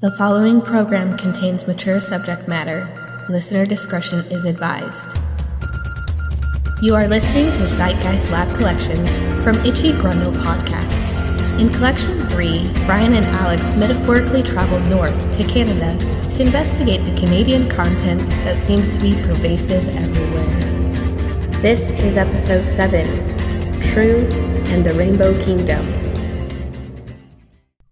The following program contains mature subject matter. Listener discretion is advised. You are listening to Zeitgeist Lab Collections from Itchy Grundle Podcast. In Collection 3, Brian and Alex metaphorically traveled north to Canada to investigate the Canadian content that seems to be pervasive everywhere. This is Episode 7, True and the Rainbow Kingdom.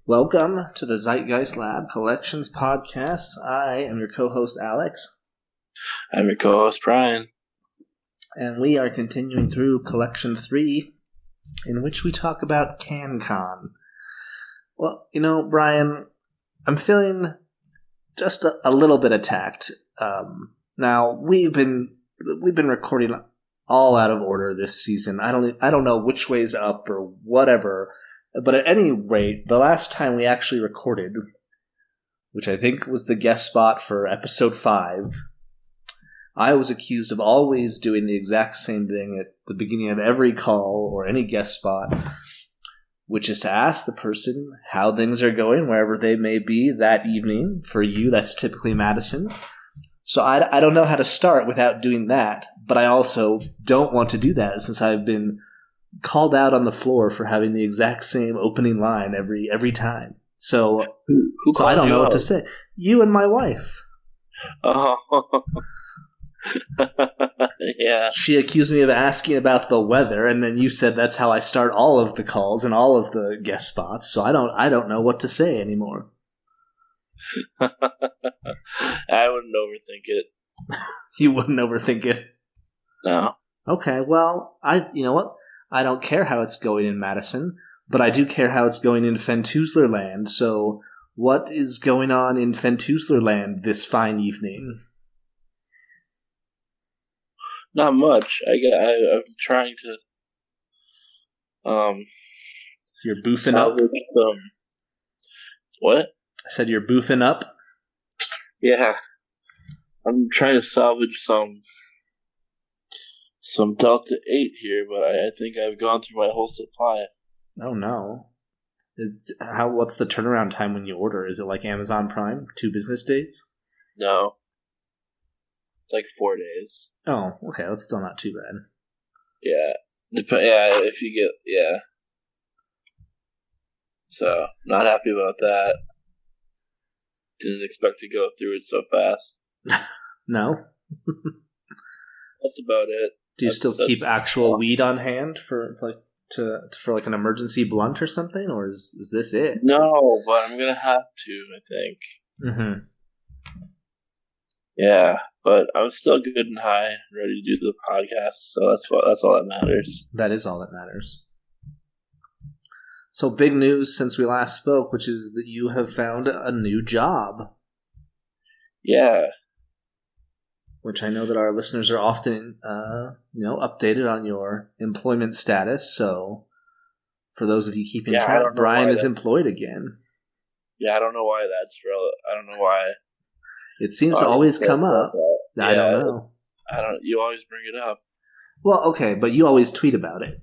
Welcome to the Zeitgeist Lab Collections Podcast. I am your co-host, Alex. I'm your co-host, Brian. And we are continuing through Collection 3, in which we talk about CanCon. Well, you know, Brian, I'm feeling just a little bit attacked. Now, we've been recording all out of order this season. I don't know which way's up or whatever. But at any rate, the last time we actually recorded, which I think was the guest spot for episode 5, I was accused of always doing the exact same thing at the beginning of every call or any guest spot, which is to ask the person how things are going wherever they may be that evening. For you, that's typically Madison. So I don't know how to start without doing that, but I also don't want to do that since I've been called out on the floor for having the exact same opening line every time. So I don't know what to say. You and my wife. Oh. Yeah. She accused me of asking about the weather, and then you said that's how I start all of the calls and all of the guest spots. So I don't know what to say anymore. I wouldn't overthink it. You wouldn't overthink it? No. Okay, well, you know what? I don't care how it's going in Madison, but I do care how it's going in Fentoozler Land. So, what is going on in Fentoozler Land this fine evening? Not much. I'm trying to. You're boofing up. What? I said you're boofing up. Yeah, I'm trying to salvage some Delta 8 here, but I think I've gone through my whole supply. Oh no. What's the turnaround time when you order? Is it like Amazon Prime? 2 business days? No. It's like 4 days. Oh, okay. That's still not too bad. Yeah. If you get, yeah. So, not happy about that. Didn't expect to go through it so fast. No? That's about it. Do you still keep actual weed on hand for an emergency blunt or something, or is this it? No, but I'm gonna have to, I think. Mm-hmm. Yeah, but I'm still good and high, ready to do the podcast. So that's all that matters. That is all that matters. So big news since we last spoke, which is that you have found a new job. Yeah. Which I know that our listeners are often, updated on your employment status. So, for those of you keeping track, Brian is employed again. Yeah, I don't know why that's relevant. I don't know why. It seems to always come up. I don't know. You always bring it up. Well, okay, but you always tweet about it.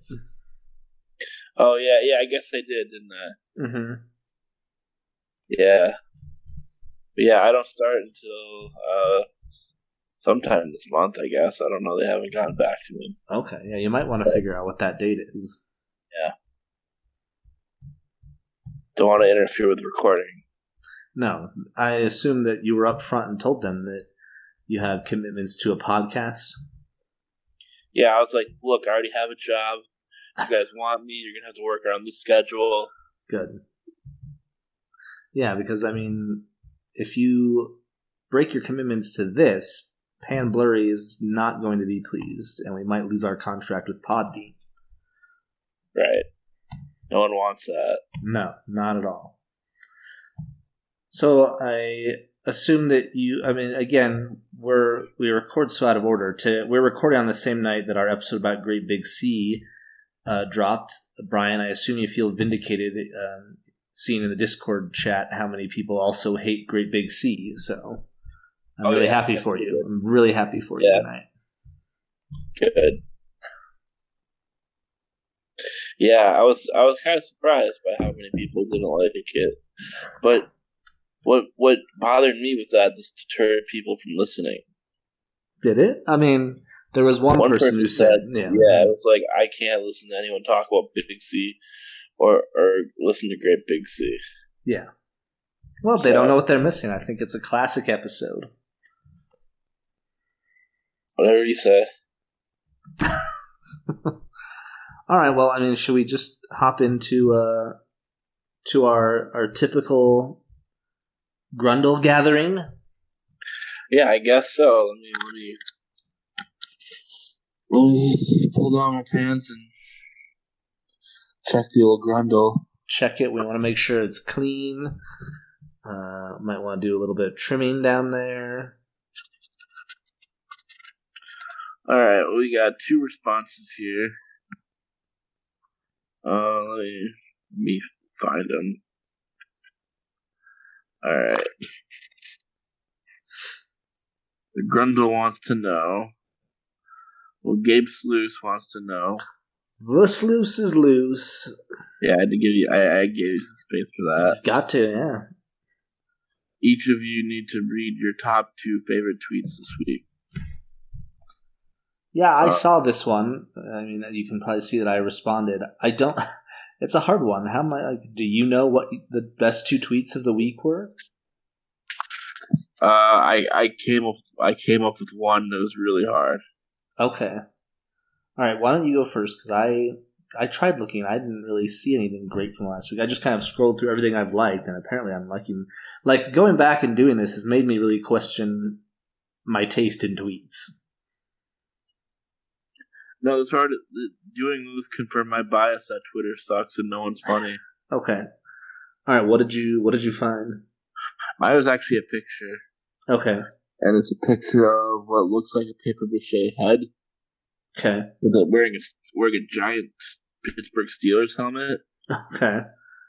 Oh yeah. I guess I did, didn't I? Mm-hmm. Yeah. But yeah, I don't start until sometime this month, I guess. I don't know. They haven't gotten back to me. Okay, yeah, you might want to figure out what that date is. Yeah. Don't want to interfere with recording. No, I assume that you were up front and told them that you have commitments to a podcast. Yeah, I was like, look, I already have a job. If you guys want me, you're going to have to work around the schedule. Good. Yeah, because, I mean, if you break your commitments to this, Pan Blurry is not going to be pleased, and we might lose our contract with Podbean. Right. No one wants that. No, not at all. So I assume that again, we record so out of order. We're recording on the same night that our episode about Great Big Sea dropped. Brian, I assume you feel vindicated seeing in the Discord chat how many people also hate Great Big Sea, so I'm really happy for you. I'm really happy for you tonight. Good. Yeah, I was kind of surprised by how many people didn't like it, but What bothered me was that this deterred people from listening. Did it? I mean, there was one person who said, yeah, it was like, I can't listen to anyone talk about Big C or listen to Great Big C. Yeah. Well, they don't know what they're missing. I think it's a classic episode. Whatever you say. All right. Well, I mean, should we just hop into to our typical Grundle gathering? Yeah, I guess so. Let me pull down my pants and check the old Grundle. Check it. We want to make sure it's clean. Might want to do a little bit of trimming down there. All right, we got 2 responses here. Let me find them. All right. The Grundle wants to know. Well, Gabe Sluice wants to know. The sluice is loose. Yeah, I had to give you. I gave you some space for that. You've got to, yeah. Each of you need to read your top 2 favorite tweets this week. Yeah, I saw this one. I mean, you can probably see that I responded. I don't. It's a hard one. How am I? Like, do you know what the best 2 tweets of the week were? I came up with one that was really hard. Okay. All right. Why don't you go first? Because I tried looking. I didn't really see anything great from last week. I just kind of scrolled through everything I've liked, and apparently I'm liking. Like, going back and doing this has made me really question my taste in tweets. No, it's hard. Doing this confirmed my bias that Twitter sucks and no one's funny. Okay. All right. What did you find? Mine was actually a picture. Okay. And it's a picture of what looks like a paper mache head. Okay. Wearing a giant Pittsburgh Steelers helmet. Okay.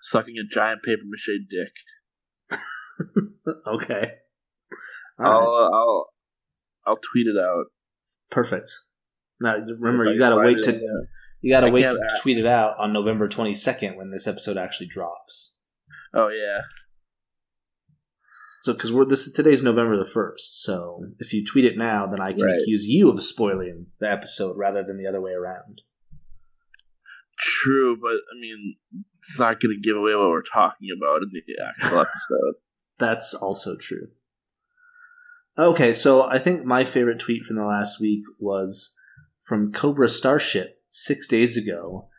Sucking a giant paper mache dick. Okay. I'll tweet it out. Perfect. Now remember, you gotta wait to tweet it out on November 22nd when this episode actually drops. Oh yeah. So, because today's November the 1st, so if you tweet it now, then I can accuse you of spoiling the episode rather than the other way around. True, but I mean, it's not going to give away what we're talking about in the actual episode. That's also true. Okay, so I think my favorite tweet from the last week was from Cobra Starship 6 days ago.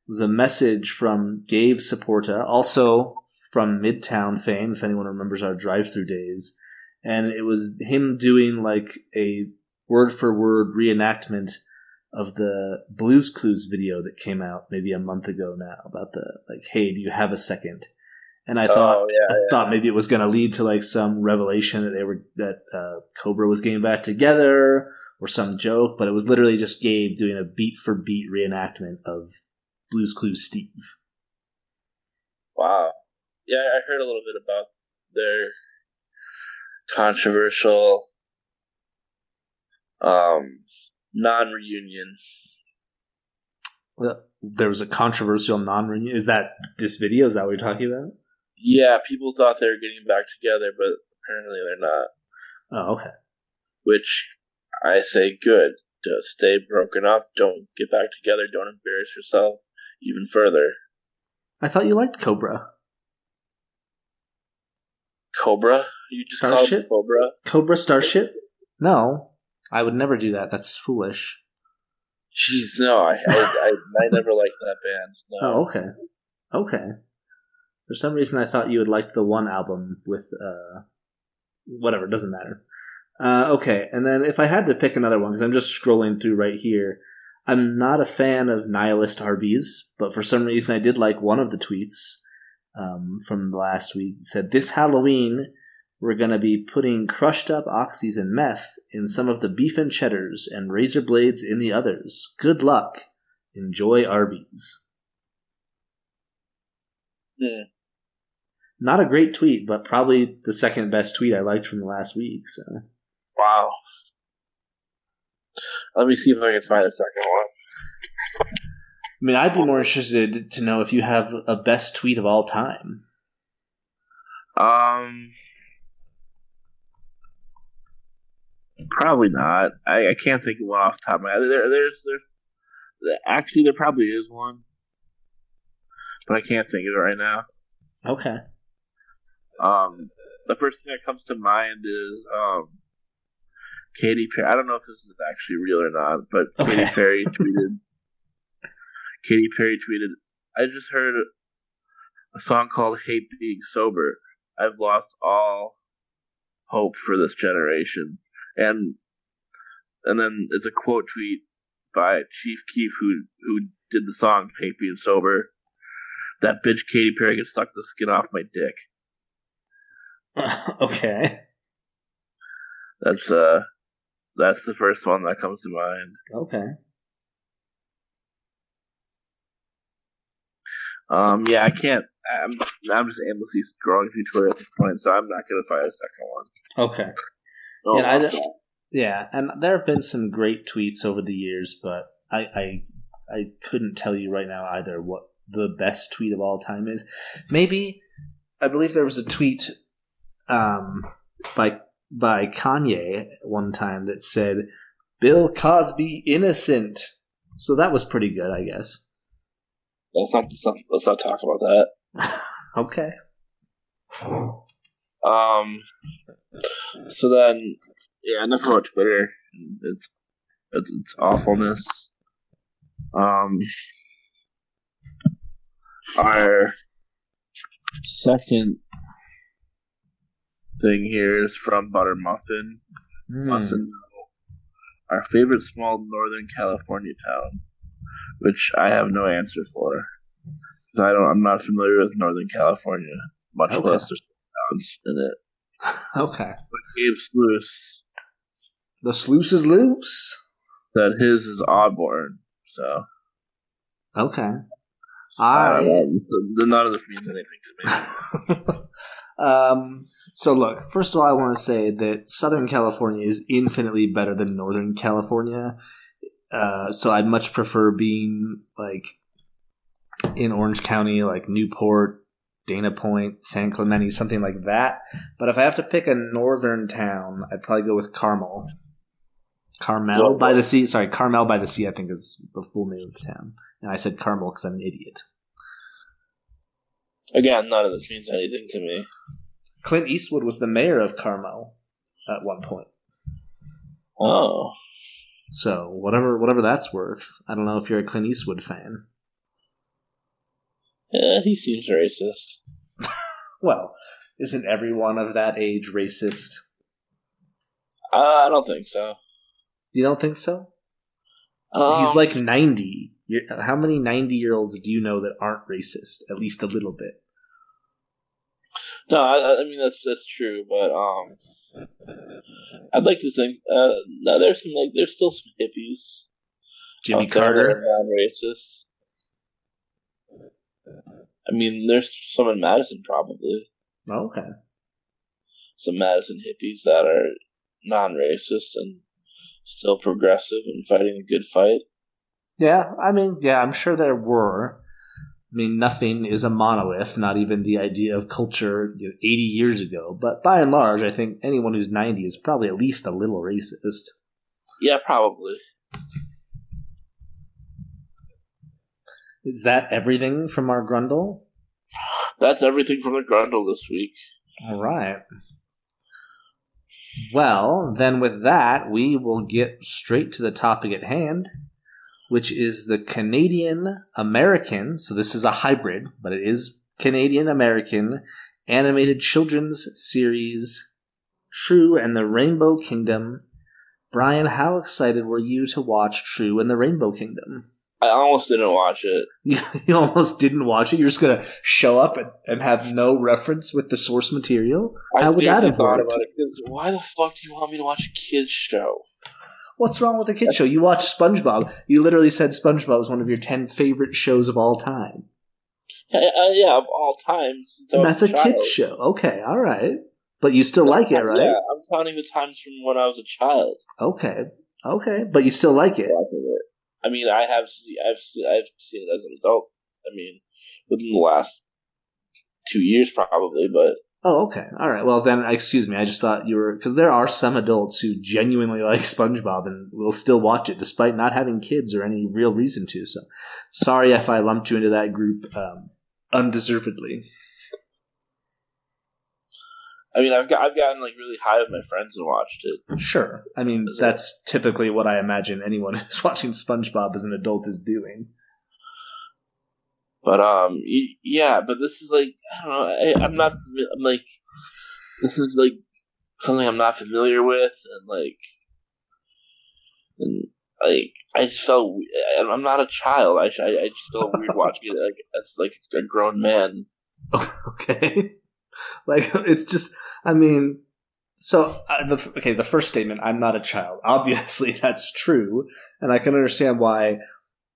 It was a message from Gabe Saporta, also from Midtown fame, if anyone remembers our drive-thru days. And it was him doing like a word-for-word reenactment of the Blue's Clues video that came out maybe a month ago now about the, like, hey, do you have a second? And I thought thought maybe it was going to lead to like some revelation that Cobra was getting back together or some joke, but it was literally just Gabe doing a beat-for-beat reenactment of Blue's Clues Steve. Wow. Yeah, I heard a little bit about their controversial non-reunion. Well, there was a controversial non-reunion. Is that this video? Is that what you're talking about? Yeah, people thought they were getting back together, but apparently they're not. Oh, okay. Which I say good. To stay broken up. Don't get back together. Don't embarrass yourself even further. I thought you liked Cobra. Cobra? You just Starship? called it Cobra? Cobra Starship? No, I would never do that. That's foolish. Jeez, no, I never liked that band. No. Oh, okay. Okay. For some reason, I thought you would like the one album with, whatever, doesn't matter. Okay, and then if I had to pick another one, because I'm just scrolling through right here, I'm not a fan of Nihilist Arby's, but for some reason I did like one of the tweets from last week. It said, this Halloween, we're going to be putting crushed up oxys and meth in some of the beef and cheddars and razor blades in the others. Good luck. Enjoy Arby's. Yeah. Not a great tweet, but probably the second best tweet I liked from the last week. So. Wow. Let me see if I can find a second one. I mean, I'd be more interested to know if you have a best tweet of all time. Probably not. I can't think of one off the top of my head. There probably is one, but I can't think of it right now. Okay. The first thing that comes to mind is Katy Perry. I don't know if this is actually real or not, but Okay. Katy Perry tweeted, I just heard a song called Hate Being Sober. I've lost all hope for this generation. And then it's a quote tweet by Chief Keef who did the song Hate Being Sober. That bitch Katy Perry can suck the skin off my dick. Okay. That's the first one that comes to mind. Okay. Yeah, I can't. I'm just aimlessly scrolling through Twitter at this point, so I'm not gonna find a second one. Okay. Oh, And there have been some great tweets over the years, but I couldn't tell you right now either what the best tweet of all time is. Maybe I believe there was a tweet by Kanye one time that said Bill Cosby innocent. So that was pretty good, I guess. let's not talk about that. Okay. So then, yeah, enough about Twitter. It's awfulness. Our second thing here is from Butter Muffin. Wants to know our favorite small Northern California town, which I have no answer for, because I'm not familiar with Northern California, much less there's towns in it. Okay. But Gabe Sluice, The sluice is loose. said his is Auburn, so Okay. none of this means anything to me. So look, first of all, I want to say that Southern California is infinitely better than Northern California. So I'd much prefer being like in Orange County, like Newport, Dana Point, San Clemente, something like that. But if I have to pick a northern town, I'd probably go with Carmel. Carmel by the Sea. Sorry, Carmel by the Sea, I think is the full name of the town. And I said Carmel because I'm an idiot. Again, none of this means anything to me. Clint Eastwood was the mayor of Carmel at one point. Oh. So whatever that's worth. I don't know if you're a Clint Eastwood fan. Yeah, he seems racist. Well, isn't everyone of that age racist? I don't think so. You don't think so? He's like 90. How many 90-year-olds do you know that aren't racist? At least a little bit. No, I mean that's true, but I'd like to think no, there's still some hippies. Jimmy Carter, non-racist. I mean, there's some in Madison probably. Oh, okay. Some Madison hippies that are non-racist and still progressive and fighting a good fight. Yeah, I'm sure there were. I mean, nothing is a monolith, not even the idea of culture 80 years ago. But by and large, I think anyone who's 90 is probably at least a little racist. Yeah, probably. Is that everything from our Grundle? That's everything from the Grundle this week. All right. Well, then with that, we will get straight to the topic at hand, which is the Canadian-American, so this is a hybrid, but it is Canadian-American, animated children's series, True and the Rainbow Kingdom. Brian, how excited were you to watch True and the Rainbow Kingdom? I almost didn't watch it. You almost didn't watch it? You're just going to show up and have no reference with the source material? How would that have worked? Why the fuck do you want me to watch a kid's show? What's wrong with a kid's show? You watch SpongeBob. You literally said SpongeBob was one of your 10 favorite shows of all time. Yeah, of all time. And that's a kid's show. Okay, all right. But you still like it, right? Yeah, I'm counting the times from when I was a child. Okay, but you still like it. I mean, I've seen it as an adult. I mean, within the last 2 years probably, but Oh, okay. All right. Well, then, excuse me. I just thought you were... Because there are some adults who genuinely like SpongeBob and will still watch it despite not having kids or any real reason to. So, sorry if I lumped you into that group undeservedly. I mean, I've gotten like really high with my friends and watched it. Sure. I mean, that's typically what I imagine anyone who's watching SpongeBob as an adult is doing. But yeah. But this is like, I don't know. I'm like, this is like something I'm not familiar with, and I just felt I'm not a child. I just felt weird watching it like as like a grown man. Okay. Like, it's just, I mean, so, the first statement, I'm not a child. Obviously, that's true, and I can understand why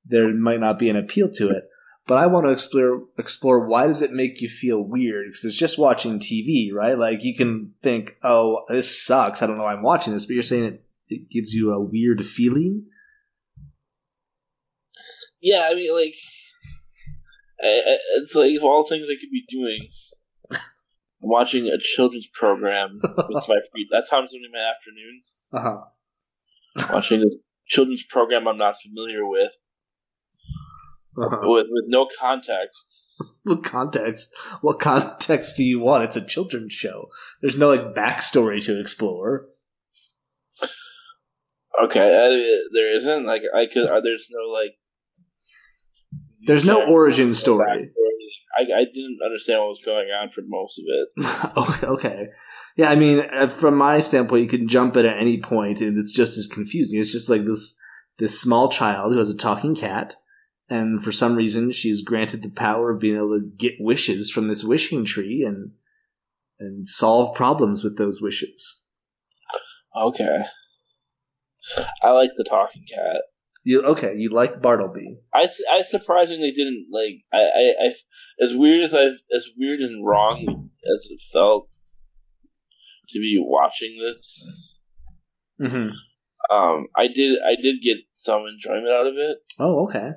there might not be an appeal to it, but I want to explore why does it make you feel weird? Because it's just watching TV, right? Like, you can think, oh, this sucks, I don't know why I'm watching this, but you're saying it gives you a weird feeling? Yeah, I mean, like, it's like of all things I could be doing. Watching a children's program with my free. That's how I'm spending my afternoon. Watching a children's program I'm not familiar with, with no context. What context? What context do you want? It's a children's show. There's no like backstory to explore. Okay, there isn't. Like there's no like. There's no origin story. I didn't understand what was going on for most of it. Okay. Yeah, I mean, from my standpoint, you can jump it at any point, and it's just as confusing. It's just like this small child who has a talking cat, and for some reason, she's granted the power of being able to get wishes from this wishing tree and solve problems with those wishes. Okay. I like the talking cat. You like Bartleby. I surprisingly didn't like. I as weird and wrong as it felt to be watching this. Mm-hmm. I did get some enjoyment out of it. Oh, okay.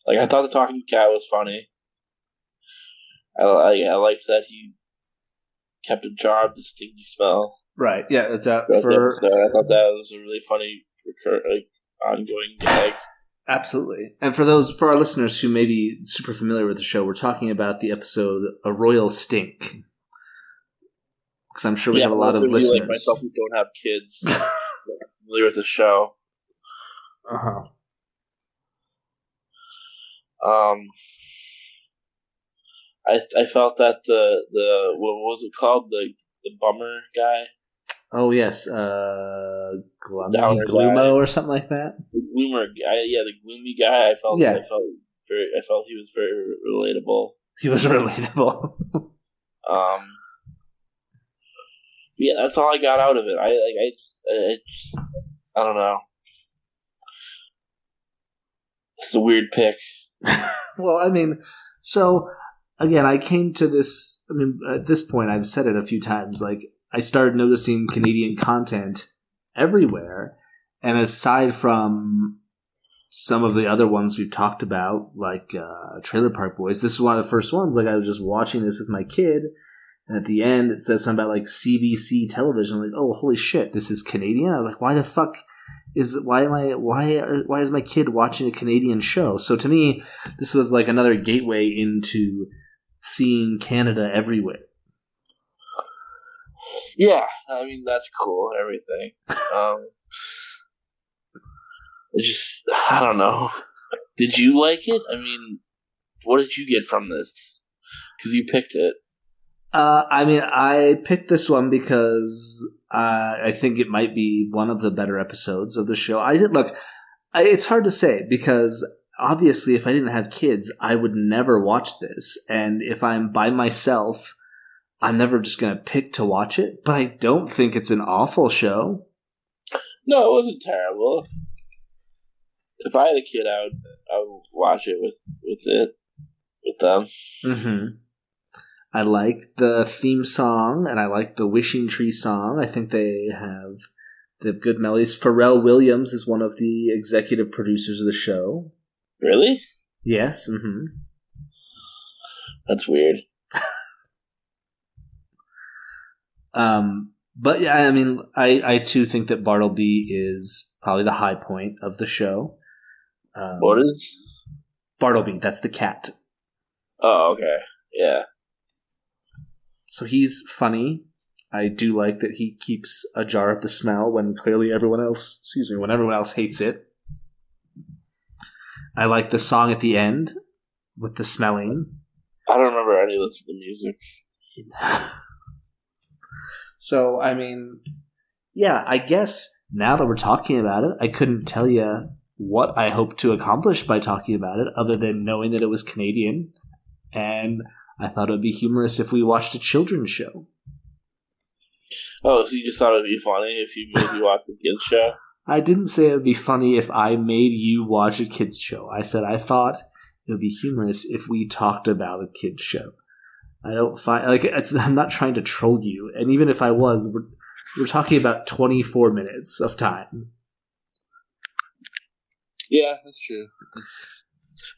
Like I thought the talking cat was funny. I liked that he kept a jar of the stinky smell. Right. Yeah. It's out for. So I thought that was a really funny, ongoing gag. Absolutely. And for our listeners who may be super familiar with the show, we're talking about the episode "A Royal Stink," because I'm sure we have a lot of listeners like myself who don't have kids familiar with the show. I felt that the what was it called, the bummer guy. Oh yes, Glumo or something like that. The gloomer guy, the gloomy guy. I felt he was very relatable. He was relatable. Yeah, that's all I got out of it. I don't know. It's a weird pick. Well, I mean, so again, I came to this. I mean, at this point, I've said it a few times. Like, I started noticing Canadian content everywhere, and aside from some of the other ones we've talked about, like Trailer Park Boys, this is one of the first ones. Like, I was just watching this with my kid, and at the end, it says something about like CBC television. I'm like, oh, holy shit, this is Canadian. I was like, why the fuck why is my kid watching a Canadian show? So to me, this was like another gateway into seeing Canada everywhere. Yeah, I mean, that's cool and everything. I don't know. Did you like it? I mean, what did you get from this? Because you picked it. I mean, I picked this one because I think it might be one of the better episodes of the show. It's hard to say because obviously if I didn't have kids, I would never watch this. And if I'm by myself, I'm never just going to pick to watch it. But I don't think it's an awful show. No, it wasn't terrible. If I had a kid, I would watch it with them. Mm-hmm. I like the theme song, and I like the Wishing Tree song. I think they have good melodies. Pharrell Williams is one of the executive producers of the show. Really? Yes. Mm-hmm. That's weird. But yeah, I mean, I too think that Bartleby is probably the high point of the show. What is Bartleby? That's the cat. Oh, okay. Yeah. So he's funny. I do like that he keeps a jar of the smell when clearly everyone else hates it. I like the song at the end with the smelling. I don't remember any of the music. So, I mean, yeah, I guess now that we're talking about it, I couldn't tell you what I hope to accomplish by talking about it other than knowing that it was Canadian. And I thought it would be humorous if we watched a children's show. Oh, so you just thought it would be funny if you maybe watched a kid's show? I didn't say it would be funny if I made you watch a kid's show. I said I thought it would be humorous if we talked about a kid's show. I don't find I'm not trying to troll you, and even if I was, we're talking about 24 minutes of time. Yeah, that's true.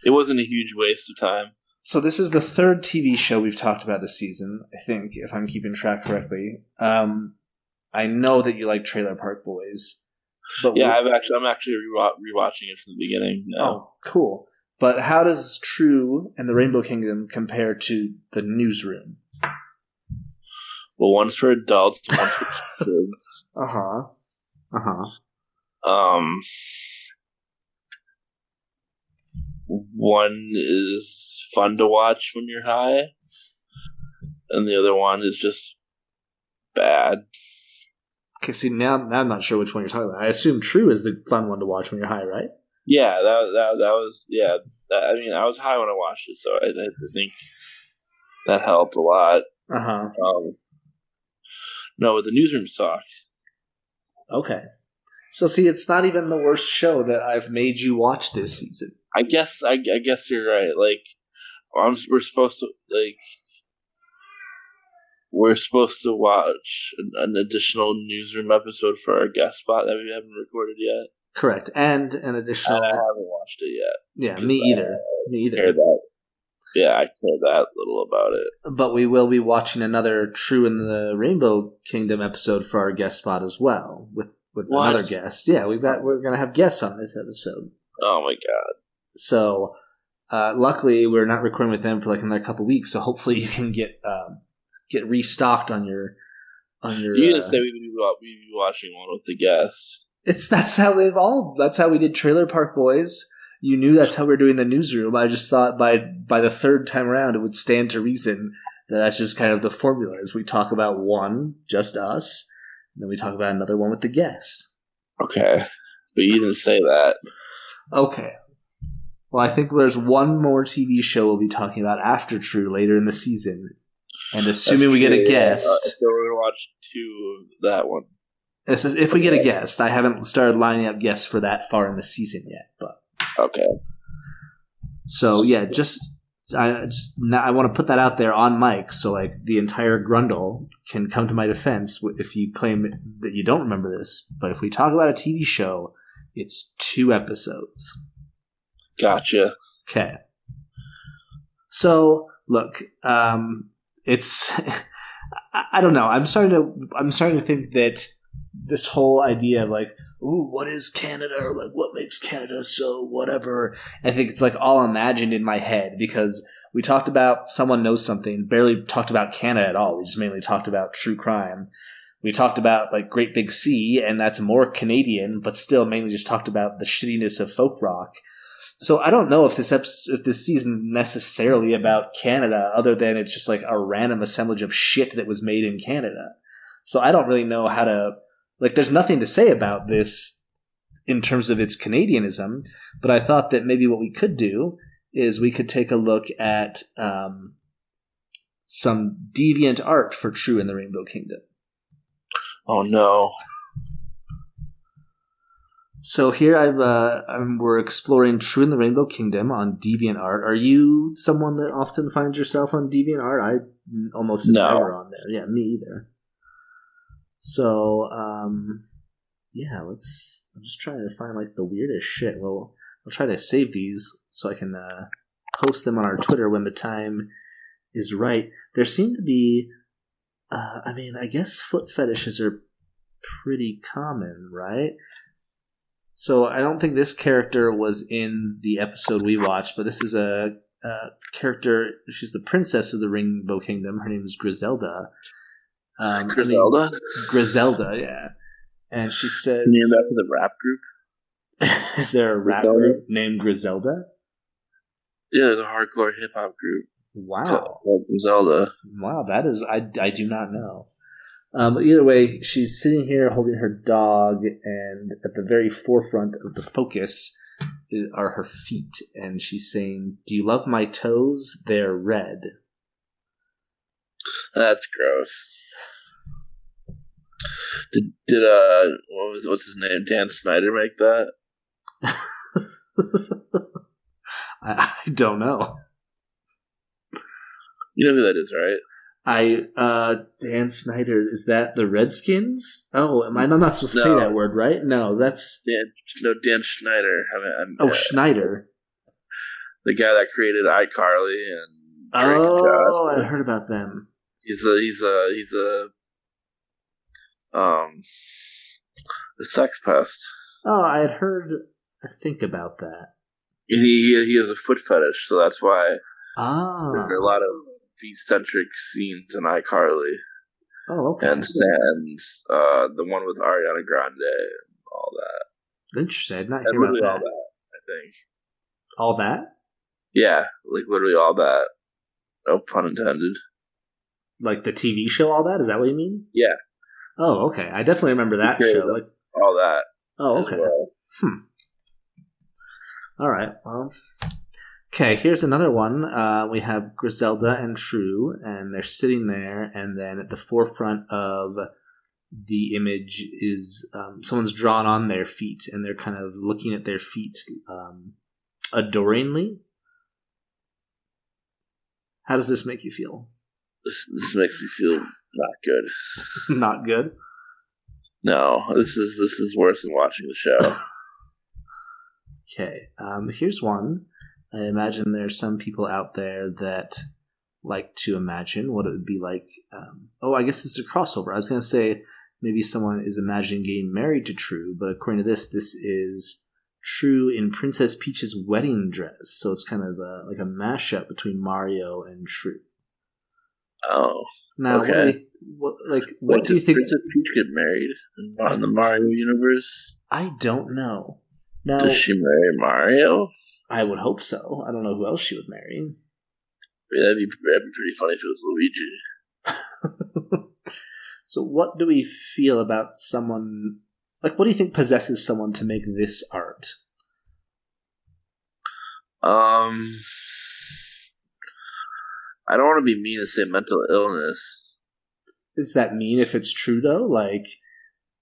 It wasn't a huge waste of time. So this is the third TV show we've talked about this season, I think, if I'm keeping track correctly. I know that you like Trailer Park Boys. But yeah, I'm actually rewatching it from the beginning now. Oh, cool. But how does True and the Rainbow Kingdom compare to the Newsroom? Well, one's for adults, one's for kids. One is fun to watch when you're high, and the other one is just bad. Okay, see, now I'm not sure which one you're talking about. I assume True is the fun one to watch when you're high, right? Yeah, that was, yeah. I mean, I was high when I watched it, so I think that helped a lot. No, the Newsroom sucked. Okay. So, see, it's not even the worst show that I've made you watch this season. I guess you're right. Like, we're supposed to watch an additional Newsroom episode for our guest spot that we haven't recorded yet. Correct, and an additional. And I haven't watched it yet. Yeah, me either. I care that little about it. But we will be watching another True and the Rainbow Kingdom episode for our guest spot as well with another guest. Yeah, we're gonna have guests on this episode. Oh my god! So, luckily we're not recording with them for like another couple weeks. So hopefully you can get restocked on your. You didn't say we'd be watching one with the guests. That's how we did Trailer Park Boys. You knew that's how we're doing the Newsroom. I just thought by the third time around it would stand to reason that that's just kind of the formula. Is we talk about one, just us, and then we talk about another one with the guests. Okay, but you didn't say that. Okay. Well, I think there's one more TV show we'll be talking about after True later in the season, and assuming we get a guest, so we're gonna watch two of that one. If we get a guest, I haven't started lining up guests for that far in the season yet, but okay. So yeah, I want to put that out there on mic, so like the entire Grundle can come to my defense if you claim that you don't remember this. But if we talk about a TV show, it's 2 episodes. Gotcha. Okay. So look, it's I don't know. I'm starting to think that this whole idea of like, ooh, what is Canada? Or like, what makes Canada so whatever? I think it's like all imagined in my head because we talked about Someone Knows Something, barely talked about Canada at all. We just mainly talked about true crime. We talked about like Great Big Sea, and that's more Canadian, but still mainly just talked about the shittiness of folk rock. So I don't know if this season's necessarily about Canada, other than it's just like a random assemblage of shit that was made in Canada. So I don't really know how to. Like, there's nothing to say about this in terms of its Canadianism, but I thought that maybe what we could do is we could take a look at some deviant art for True in the Rainbow Kingdom. Oh no! So here we're exploring True in the Rainbow Kingdom on DeviantArt. Are you someone that often finds yourself on DeviantArt? I almost never on there. Yeah, me either. So, yeah, I'm just trying to find like the weirdest shit. I'll try to save these so I can post them on our Twitter when the time is right. There seem to be, I guess foot fetishes are pretty common, right? So I don't think this character was in the episode we watched, but this is a character. She's the princess of the Rainbow Kingdom. Her name is Griselda. Griselda? Griselda, yeah. And she says... Named after the rap group? Is there a rap group named Griselda? Yeah, there's a hardcore hip-hop group. Wow. Called Griselda. Wow, that is... I do not know. But either way, she's sitting here holding her dog, and at the very forefront of the focus are her feet. And she's saying, "Do you love my toes? They're red." That's gross. Did what's his name? Dan Snyder make that? I don't know. You know who that is, right? Dan Snyder, is that the Redskins? Oh, I'm not supposed to say that word, right? No, that's... Dan Schneider. Schneider. The guy that created iCarly and Drake and Josh. Oh, I heard about them. He's a sex pest. Oh, I had heard, I think about that. And he has a foot fetish, so that's why there are a lot of feet-centric scenes in iCarly. Oh, okay. And the one with Ariana Grande and all that. Interesting. I did not hear about that. All that, I think. All that? Yeah, like literally all that. No pun intended. Like the TV show, all that? Is that what you mean? Yeah. Oh, okay. I definitely remember that show. Like all that. Oh, okay. Well. All right. Well. Okay, here's another one. We have Griselda and True, and they're sitting there, and then at the forefront of the image is someone's drawn on their feet, and they're kind of looking at their feet adoringly. How does this make you feel? This makes me feel not good. Not good? No, this is worse than watching the show. Okay, here's one. I imagine there's some people out there that like to imagine what it would be like. I guess it's a crossover. I was going to say maybe someone is imagining getting married to True, but according to this is True in Princess Peach's wedding dress. So it's kind of like a mashup between Mario and True. Oh, now okay. What do you think? Princess Peach get married in the Mario universe? I don't know. Now, does she marry Mario? I would hope so. I don't know who else she would marry. That'd be pretty funny if it was Luigi. So what do we feel about someone... what do you think possesses someone to make this art? I don't want to be mean and say mental illness. Does that mean if it's true, though?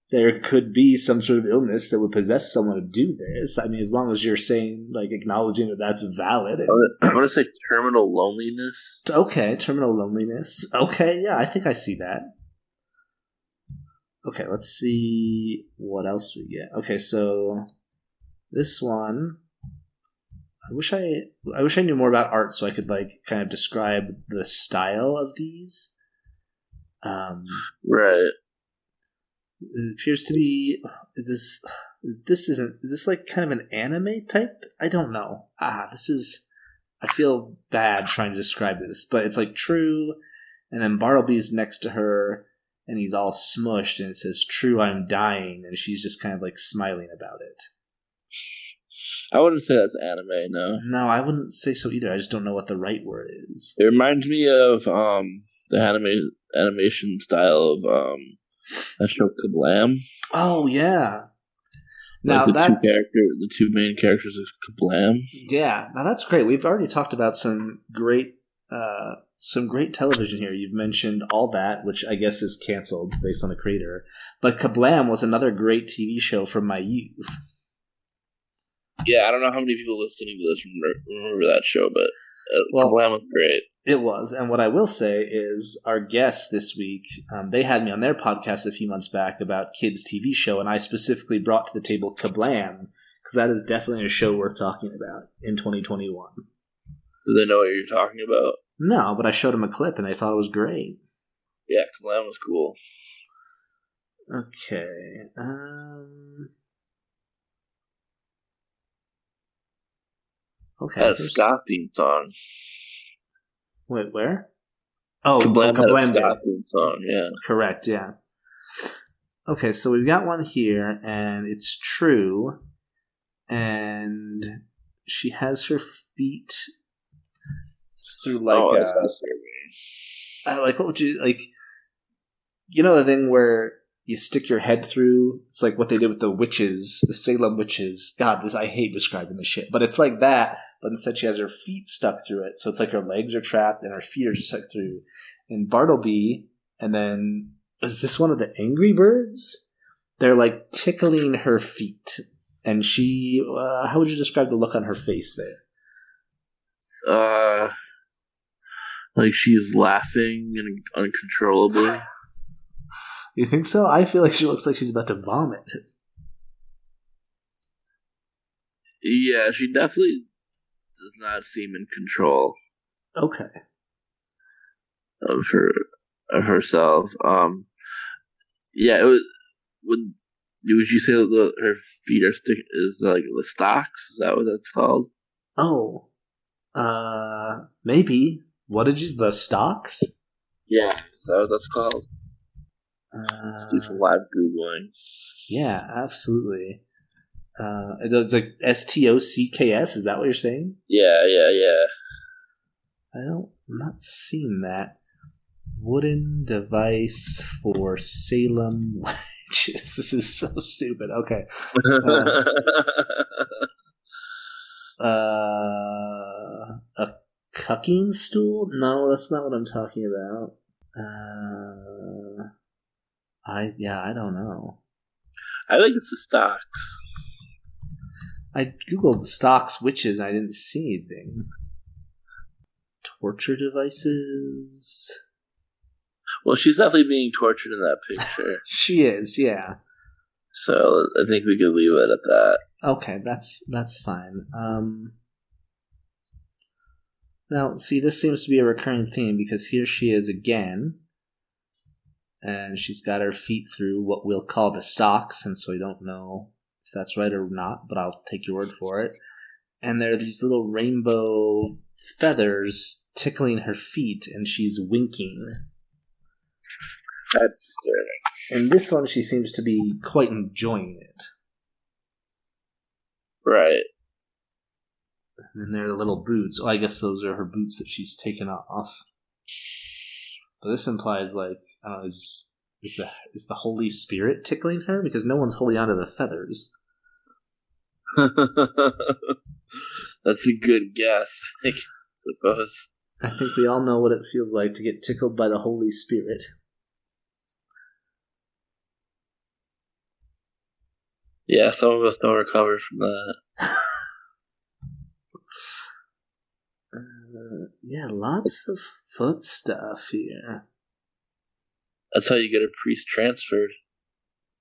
There could be some sort of illness that would possess someone to do this. I mean, as long as you're saying, acknowledging that that's valid. I want to say terminal loneliness. Okay, terminal loneliness. Okay, yeah, I think I see that. Okay, let's see what else we get. Okay, so this one, I wish I knew more about art so I could kind of describe the style of these. Right. It appears to be is this kind of an anime type? I don't know. I feel bad trying to describe this, but it's True, and then Bartleby's next to her, and he's all smushed, and it says, "True, I'm dying," and she's just kind of smiling about it. I wouldn't say that's anime, no. No, I wouldn't say so either. I just don't know what the right word is. It reminds me of the animation style of that show Kablam. Oh yeah. Now the two main characters of Kablam. Yeah, now that's great. We've already talked about some great television here. You've mentioned All That, which I guess is canceled based on the creator. But Kablam was another great TV show from my youth. Yeah, I don't know how many people listening to this remember that show, but Kablam was great. It was, and what I will say is our guests this week, they had me on their podcast a few months back about kids' TV show, and I specifically brought to the table Kablam, because that is definitely a show worth talking about in 2021. Do they know what you're talking about? No, but I showed him a clip and they thought it was great. Yeah, Clem was cool. Okay. Okay. Had a ska theme song. Wait, where? Oh, Kablam had a Kablam ska did. theme song, yeah. Correct, yeah. Okay, so we've got one here, and it's true, and she has her feet through like that's not scary. like what would you like? You know the thing where you stick your head through? It's like what they did with the witches, the Salem witches. God, I hate describing this shit, but it's like that. But instead, she has her feet stuck through it, so it's like her legs are trapped and her feet are stuck through. And Bartleby, and then is this one of the Angry Birds? They're like tickling her feet, and she. How would you describe the look on her face there? Like she's laughing uncontrollably. You think so? I feel like she looks like she's about to vomit. Yeah, she definitely does not seem in control. Okay. Of herself. Yeah, it was. Would you say that her feet are is like the stocks? Is that what that's called? Oh, maybe. What did you? The stocks? Yeah, is that what that's called? Let's do some live googling. Yeah, absolutely. It's like STOCKS. Is that what you're saying? Yeah. I'm not seeing that. Wooden device for Salem witches. This is so stupid. Okay. A cucking stool? No, that's not what I'm talking about. I don't know. I think it's the stocks. I googled stocks witches. I didn't see anything. Torture devices. Well, she's definitely being tortured in that picture. She is, yeah. So I think we could leave it at that. Okay, that's fine. Now, see, this seems to be a recurring theme because here she is again, and she's got her feet through what we'll call the stocks, and so we don't know if that's right or not, but I'll take your word for it. And there are these little rainbow feathers tickling her feet, and she's winking. That's disturbing. In this one, she seems to be quite enjoying it. Right. And there are the little boots. Oh, I guess those are her boots that she's taken off. But this implies, like, I don't know, is the Holy Spirit tickling her? Because no one's holding onto the feathers. That's a good guess, I suppose. I think we all know what it feels like to get tickled by the Holy Spirit. Yeah, some of us don't recover from that. Yeah, lots of foot stuff here. That's how you get a priest transferred.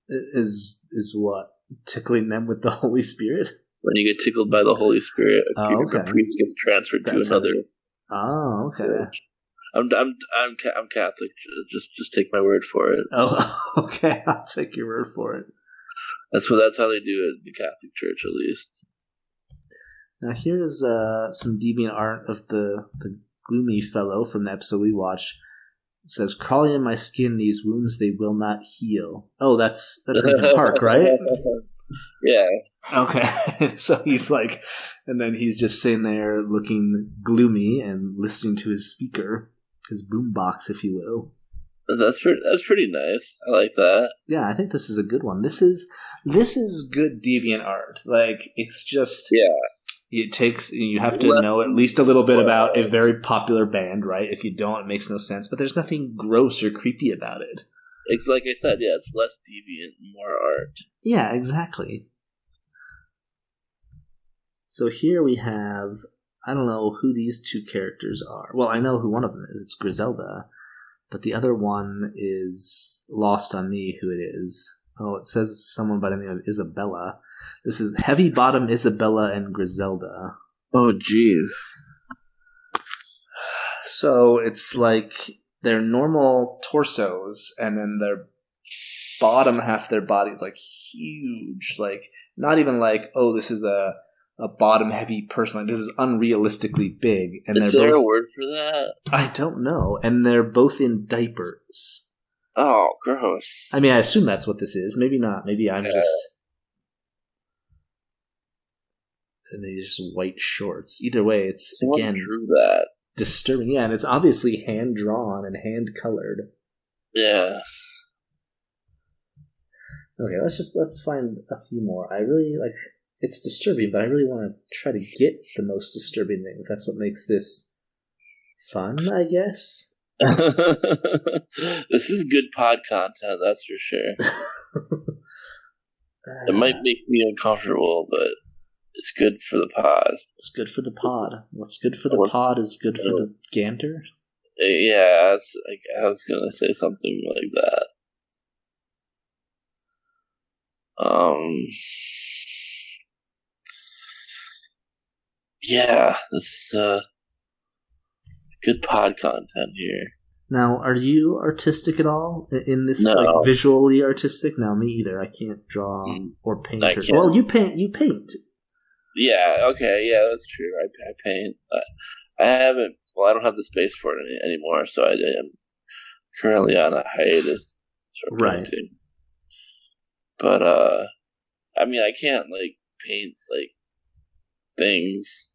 Is what? Tickling them with the Holy Spirit? When you get tickled by the Holy Spirit, okay. a priest gets transferred to another. Oh, okay. Church. I'm Catholic. Just take my word for it. Oh, okay. I'll take your word for it. That's how they do it in the Catholic Church, at least. Now here's some deviant art of the gloomy fellow from the episode we watched. It says, "Crawling in my skin, these wounds they will not heal." Oh, that's Linkin Park, right? Yeah. Okay. So he's like, and then he's just sitting there looking gloomy and listening to his speaker, his boombox, if you will. That's pretty nice. I like that. Yeah, I think this is a good one. This is good deviant art. Like, it's just it takes, you have to know at least a little bit about a very popular band, right? If you don't, it makes no sense. But there's nothing gross or creepy about it. It's like I said, yeah, it's less deviant, more art. Yeah, exactly. So here we have, I don't know who these two characters are. Well, I know who one of them is. It's Griselda. But the other one is lost on me who it is. Oh, it says someone by the name of Isabella. This is Heavy Bottom Isabella and Griselda. Oh, jeez. So it's like their normal torsos, and then their bottom half of their body is like huge. Like not even like, oh, this is a bottom heavy person. Like, this is unrealistically big. And Is there a word for that? I don't know. And they're both in diapers. Oh, gross. I mean, I assume that's what this is. Maybe not. Maybe I'm just. And they just white shorts. Either way, it's Someone again drew that. Disturbing. Yeah, and it's obviously hand drawn and hand colored. Yeah. Okay, let's find a few more. I really like. It's disturbing, but I really want to try to get the most disturbing things. That's what makes this fun, I guess. This is good pod content, that's for sure. It might make me uncomfortable, but it's good for the pod. It's good for the pod. What's good for the pod is good for the gander? Yeah, I was going to say something like that. Yeah, this is good pod content here. Now, are you artistic at all in this? No. Like visually artistic? No, me either. I can't draw or paint. Well, you paint. You paint. Yeah. Okay. Yeah, that's true. I paint. I haven't. Well, I don't have the space for it anymore, so I am currently on a hiatus for painting. But I mean, I can't like paint like things.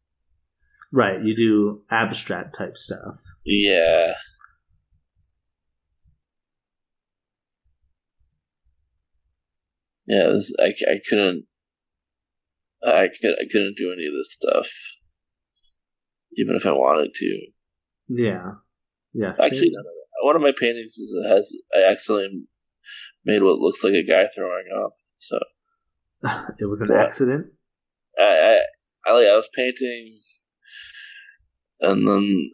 Right. You do abstract type stuff. Yeah. Yeah, I couldn't do any of this stuff, even if I wanted to. Yeah, yeah. Actually, one of my paintings I accidentally made what looks like a guy throwing up. So it was an accident. I was painting, and then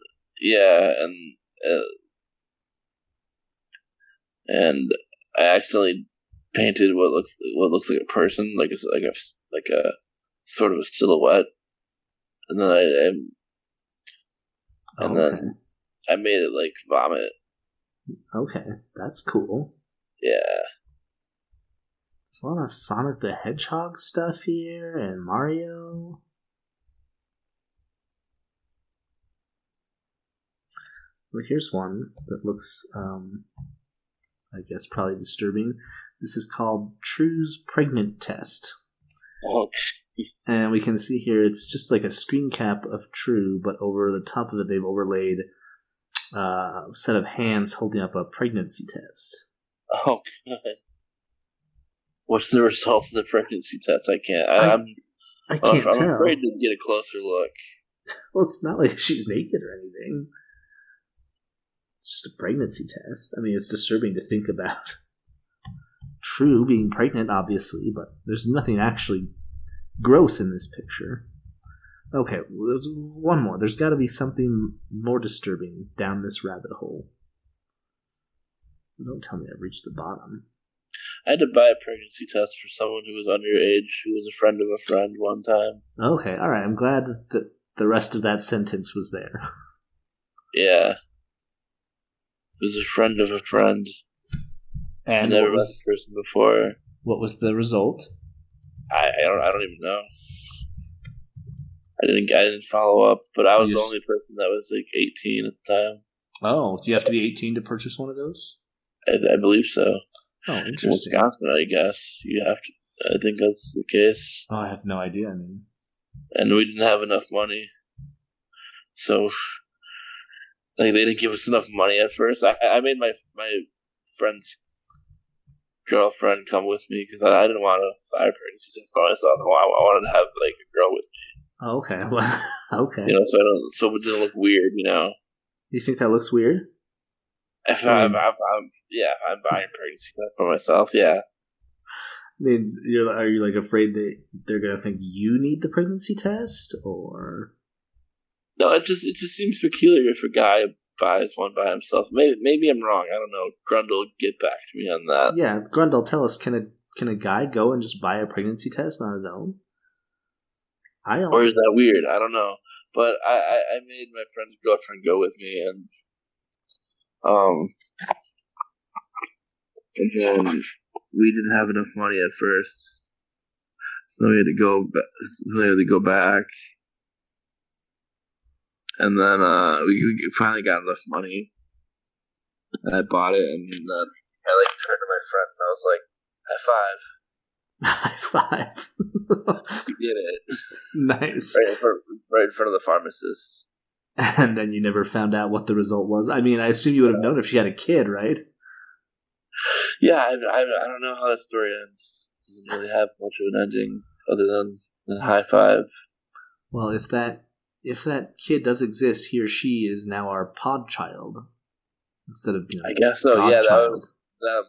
and I accidentally painted what looks like a person, like a sort of a silhouette, and then then I made it like vomit. Okay, that's cool. Yeah, there's a lot of Sonic the Hedgehog stuff here and Mario. Well, here's one that looks, I guess, probably disturbing. This is called True's Pregnant Test. Oh, and we can see here it's just like a screen cap of True, but over the top of it they've overlaid a set of hands holding up a pregnancy test. Oh, God. What's the result of the pregnancy test? I can't. I can't tell. I'm afraid to get a closer look. Well, it's not like she's naked or anything. It's just a pregnancy test. I mean, it's disturbing to think about. True being pregnant, obviously, but there's nothing actually gross in this picture. Okay, well, there's one more. There's got to be something more disturbing down this rabbit hole. Don't tell me I've reached the bottom. I had to buy a pregnancy test for someone who was underage, who was a friend of a friend one time. Okay, alright. I'm glad that the rest of that sentence was there. Yeah. It was a friend of a friend. And I never met the person before. What was the result? I don't even know. I didn't follow up, but I was the only person that was like 18 at the time. Oh, do you have to be 18 to purchase one of those? I believe so. Oh, interesting. In Wisconsin, I guess you have to. I think that's the case. Oh, I have no idea. I mean, and we didn't have enough money, so like they didn't give us enough money at first. I made my friend's girlfriend come with me because I didn't want to buy a pregnancy test by myself. I wanted to have like a girl with me. Oh, okay. Well, okay. You know, so it didn't look weird. You know. You think that looks weird? If I'm buying a pregnancy test by myself, yeah. I mean, are you like afraid that they're gonna think you need the pregnancy test, or? No, it just seems peculiar if a guy buys one by himself. Maybe I'm wrong. I don't know. Grundle, get back to me on that. Yeah, Grundle, tell us. Can a guy go and just buy a pregnancy test on his own? Or is that weird? I don't know. But I made my friend's girlfriend go with me, and then we didn't have enough money at first, so we had to go. So we had to go back, and then we finally got enough money, and I bought it, and then I turned to my friend, and I was like, "High five." High five. We did it. Nice. Right in front of the pharmacist. And then you never found out what the result was. I mean, I assume you would have known if she had a kid, right? Yeah, I don't know how that story ends. It doesn't really have much of an ending other than the high five. Well, if that kid does exist, he or she is now our pod child instead of I guess so. Yeah, godchild. that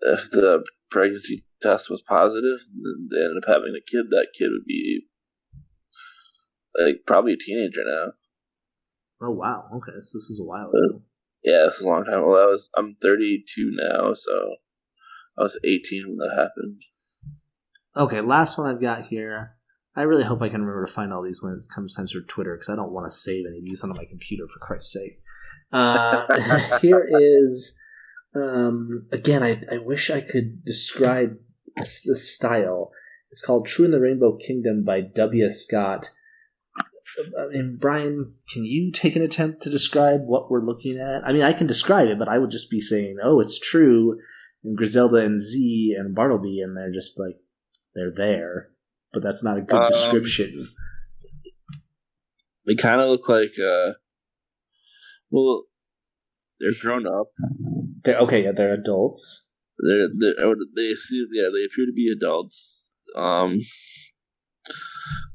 if the pregnancy test was positive, and they ended up having a kid, that kid would be probably a teenager now. Oh wow! Okay, so this is a while ago. Yeah, this is a long time. Well, I'm 32 now, so I was 18 when that happened. Okay, last one I've got here. I really hope I can remember to find all these when it comes time for Twitter, because I don't want to save any of these on my computer, for Christ's sake. Here is, again, I wish I could describe this style. It's called True in the Rainbow Kingdom by W. Scott. I mean, Brian, can you take an attempt to describe what we're looking at? I mean, I can describe it, but I would just be saying, oh, it's True, and Griselda and Z and Bartleby, and they're just like, they're there. But that's not a good description. They kind of look like, well, they're grown up. They're adults. They appear to be adults.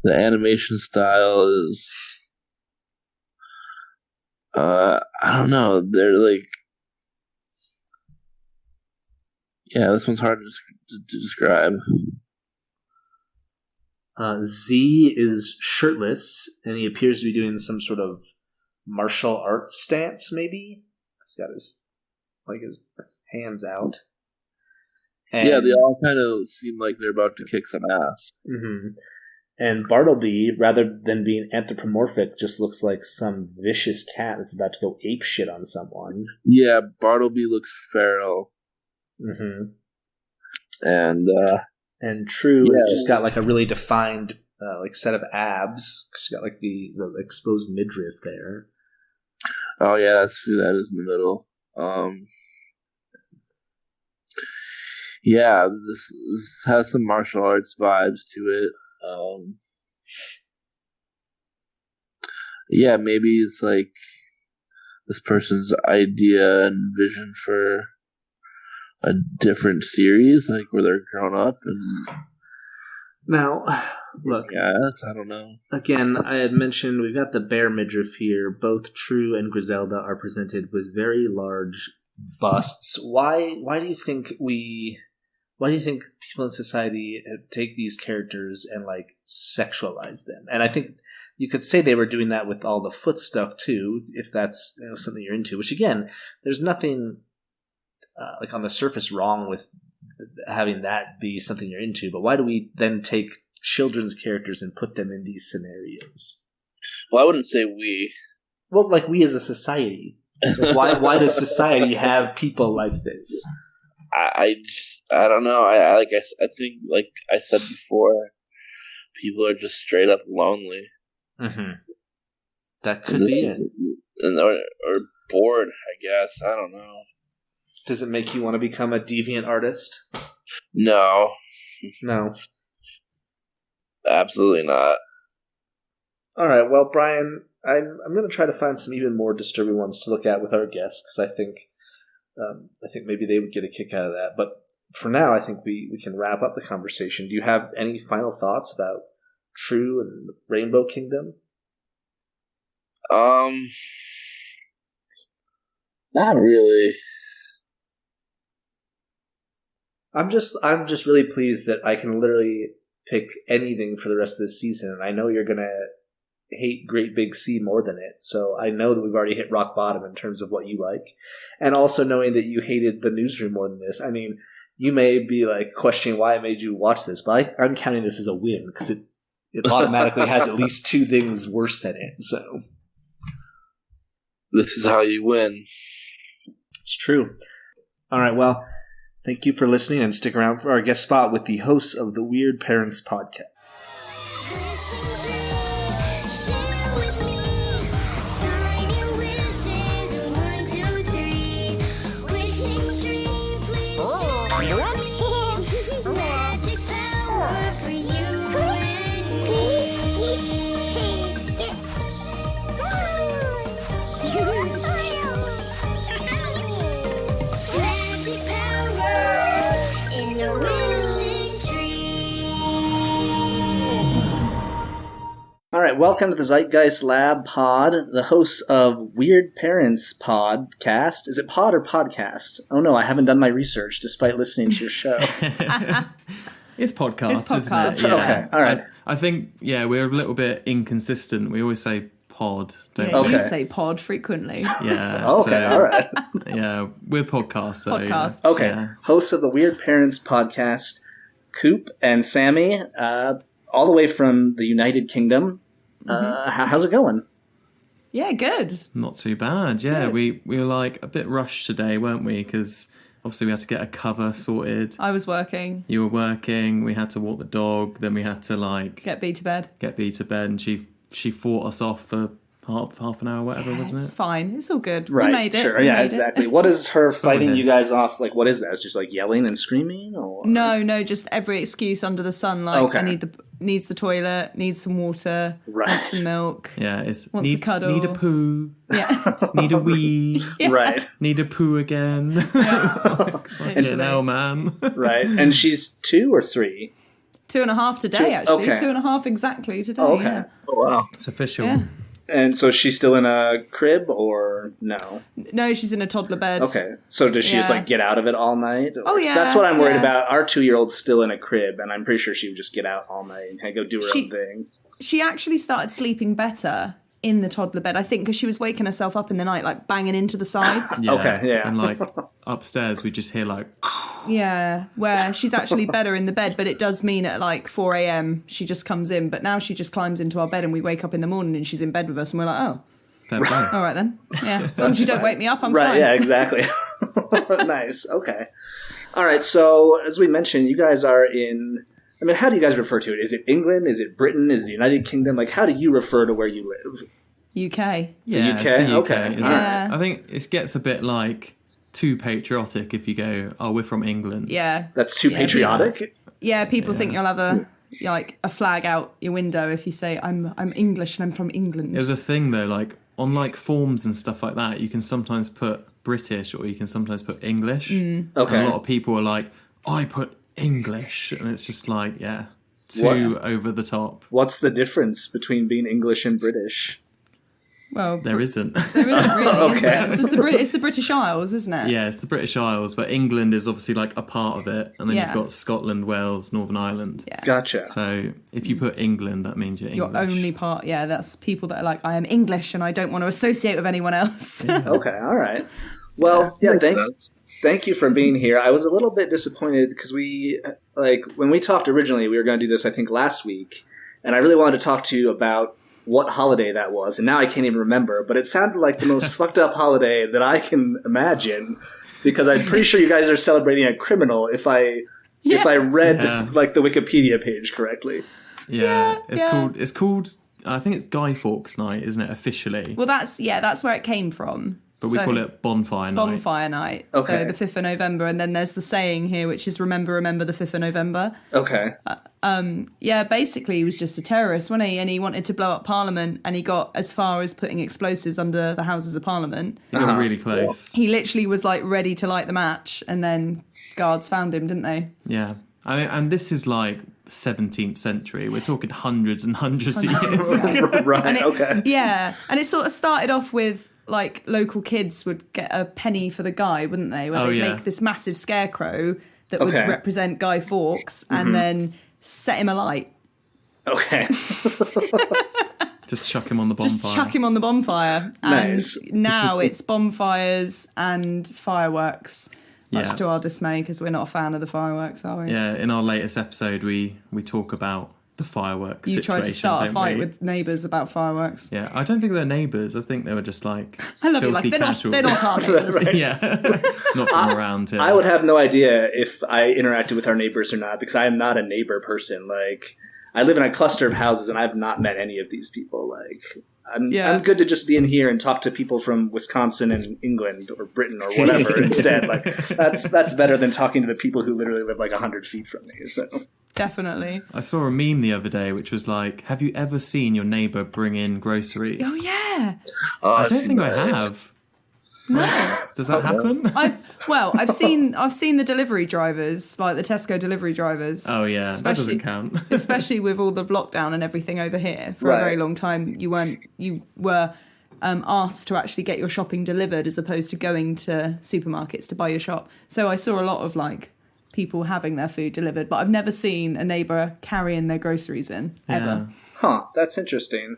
The animation style is, I don't know. They're like, yeah, this one's hard to describe. Z is shirtless, and he appears to be doing some sort of martial arts stance, maybe? He's got his hands out. And, yeah, they all kind of seem like they're about to kick some ass. Mm-hmm. And Bartleby, rather than being anthropomorphic, just looks like some vicious cat that's about to go apeshit on someone. Yeah, Bartleby looks feral. Mm-hmm. And True has just got like a really defined set of abs. She's got like the exposed midriff there. Oh yeah, that's who that is in the middle. Yeah, this has some martial arts vibes to it. Yeah, maybe it's like this person's idea and vision for a different series, like where they're grown up and. Now, look. Yes, I don't know. Again, I had mentioned we've got the bear midriff here. Both True and Griselda are presented with very large busts. Why do you think people in society take these characters and like sexualize them? And I think you could say they were doing that with all the foot stuff too, if that's something you're into. Which again, there's nothing on the surface wrong with having that be something you're into, but why do we then take children's characters and put them in these scenarios? Well, I wouldn't say we. Well, like we as a society. Like, why does society have people like this? I don't know. I think, like I said before, people are just straight up lonely. Mm-hmm. That could be it. Or bored, I guess. I don't know. Does it make you want to become a deviant artist? No. No. Absolutely not. All right. Well, Brian, I'm going to try to find some even more disturbing ones to look at with our guests, because I think maybe they would get a kick out of that. But for now, I think we can wrap up the conversation. Do you have any final thoughts about True and the Rainbow Kingdom? Not really. I'm just really pleased that I can literally pick anything for the rest of this season, and I know you're gonna hate Great Big Sea more than it, so I know that we've already hit rock bottom in terms of what you like. And also knowing that you hated the Newsroom more than this, I mean, you may be like questioning why I made you watch this, but I'm counting this as a win, because it automatically has at least 2 things worse than it. So This is how you win. it's true. All right, well, thank you for listening, and stick around for our guest spot with the hosts of the Weird Parents podcast. All right, welcome to the Zeitgeist Lab Pod, the hosts of Weird Parents podcast. Is it pod or podcast? Oh no, I haven't done my research despite listening to your show. It's podcast, It's podcast. isn't it? Yeah. Okay, all right. I think, we're a little bit inconsistent. We always say pod, don't Yeah, we? you Okay. say pod frequently. Yeah. Okay, all right. Yeah, we're podcast, though. Podcast. Okay, Yeah. hosts of the Weird Parents podcast, Coop and Sammie, all the way from the United Kingdom. How's it going? Yeah, good. Not too bad. Yeah, Good. we were like a bit rushed today, weren't we? Because obviously we had to get a cover sorted. I was working. You were working. We had to walk the dog. Then we had to Get B to bed. get B to bed, and she fought us off for half an hour, whatever, wasn't It's it? fine. It's all good. Right, We made it. sure, We yeah, made exactly. What is her fighting ahead. you guys off? Like, what is that? It's just like yelling and screaming? Or? It. No, just every excuse under the sun. Like, Okay. I needs the toilet, needs some water, Right. needs some milk. Yeah, it's Wants to cuddle. need a poo, Yeah. need a wee. Right, Need a poo again. Literally. Hell, man. right. And she's 2 or 3? 2.5 today, 2 actually. okay. 2.5 exactly today. Oh, okay. Yeah. Oh, wow. It's official. Yeah. And so she's still in a crib or no? No, she's in a toddler bed. Okay. So does she just Yeah. like get out of it all night? Oh, yeah, That's what I'm worried yeah. about. Our 2-year-old's still in a crib, and I'm pretty sure she would just get out all night and go do her She- own thing. She actually started sleeping better in the toddler bed, I think, because she was waking herself up in the night, like banging into the sides. Yeah. Okay, yeah. And like upstairs, we just hear like, Yeah, where she's actually better in the bed, but it does mean at like 4 a.m. she just comes in. But now she just climbs into our bed and we wake up in the morning and she's in bed with us and we're like, oh, fair play. all right then. Yeah, as long as you don't wake me up, I'm Right, fine. yeah, exactly. Nice, okay. All right, so as we mentioned, you guys are in... I mean, how do you guys refer to it? Is it England? Is it Britain? Is it the United Kingdom? Like, how do you refer to where you live? UK. Yeah, UK? it's the UK. Okay. Isn't Yeah. it? I think it gets a bit like too patriotic if you go, oh, we're from England. Yeah. That's too Yeah, patriotic? Yeah, people think you'll have a flag out your window if you say, I'm English and I'm from England. There's a thing though, like on like forms and stuff like that, you can sometimes put British or you can sometimes put English. Mm. Okay. And a lot of people are like, I put English, and it's just like, too over the top. What's the difference between being English and British? Well, There isn't. there isn't really, is Okay. there? It's just it's the British Isles, isn't it? Yeah, it's the British Isles, but England is obviously like a part of it, and then Yeah. you've got Scotland, Wales, Northern Ireland. Yeah. Gotcha. So if you put England, that means you're English. Your only part, yeah, that's people that are like, I am English and I don't want to associate with anyone else. Okay, all right. Well, yeah, thank you for being here. I was a little bit disappointed because when we talked originally, we were going to do this, I think, last week, and I really wanted to talk to you about what holiday that was, and now I can't even remember, but it sounded like the most fucked up holiday that I can imagine, because I'm pretty sure you guys are celebrating a criminal if I read Yeah. like the Wikipedia page correctly. Yeah, yeah. It's called. I think it's Guy Fawkes Night, isn't it? Officially, Well, that's where it came from. but we So- call it Bonfire Night. Bonfire Night. Okay. So the 5th of November, and then there's the saying here, which is remember the 5th of November. Okay. Yeah, basically he was just a terrorist, wasn't he? And he wanted to blow up Parliament, and he got as far as putting explosives under the Houses of Parliament. We got really close. He literally was like ready to light the match, and then guards found him, didn't they? Yeah, and this is like 17th century. We're talking hundreds and hundreds of years. Right, And it, okay. Yeah, and it sort of started off with like local kids would get a penny for the guy, wouldn't they? Where Oh, they'd yeah. make this massive scarecrow that would Okay. represent Guy Fawkes, and then set him alight. Okay. Just chuck him on the bonfire. Just chuck him on the bonfire. And Nice. now it's bonfires and fireworks. Much Yeah. to our dismay, because we're not a fan of the fireworks, are we? Yeah, in our latest episode, we talk about the fireworks You situation, tried to start a don't fight we? with neighbours about fireworks. Yeah, I don't think they're neighbours. I think they were just like I love it. filthy Like casuals. they're not our neighbours. Right. Yeah, not from around here. I would have no idea if I interacted with our neighbors or not, because I am not a neighbor person. Like, I live in a cluster of houses, and I've not met any of these people. Like, I'm good to just be in here and talk to people from Wisconsin and England or Britain or whatever instead. Like, that's better than talking to the people who literally live like 100 feet from me. So. Definitely. I saw a meme the other day which was like, have you ever seen your neighbour bring in groceries? Oh yeah. I don't think I have. No. Does that happen? I've seen the delivery drivers, like the Tesco delivery drivers. Oh yeah, that doesn't count. Especially with all the lockdown and everything over here. For a very long time, you were asked to actually get your shopping delivered as opposed to going to supermarkets to buy your shop. So I saw a lot of like people having their food delivered, but I've never seen a neighbour carrying their groceries in ever. Huh, that's interesting.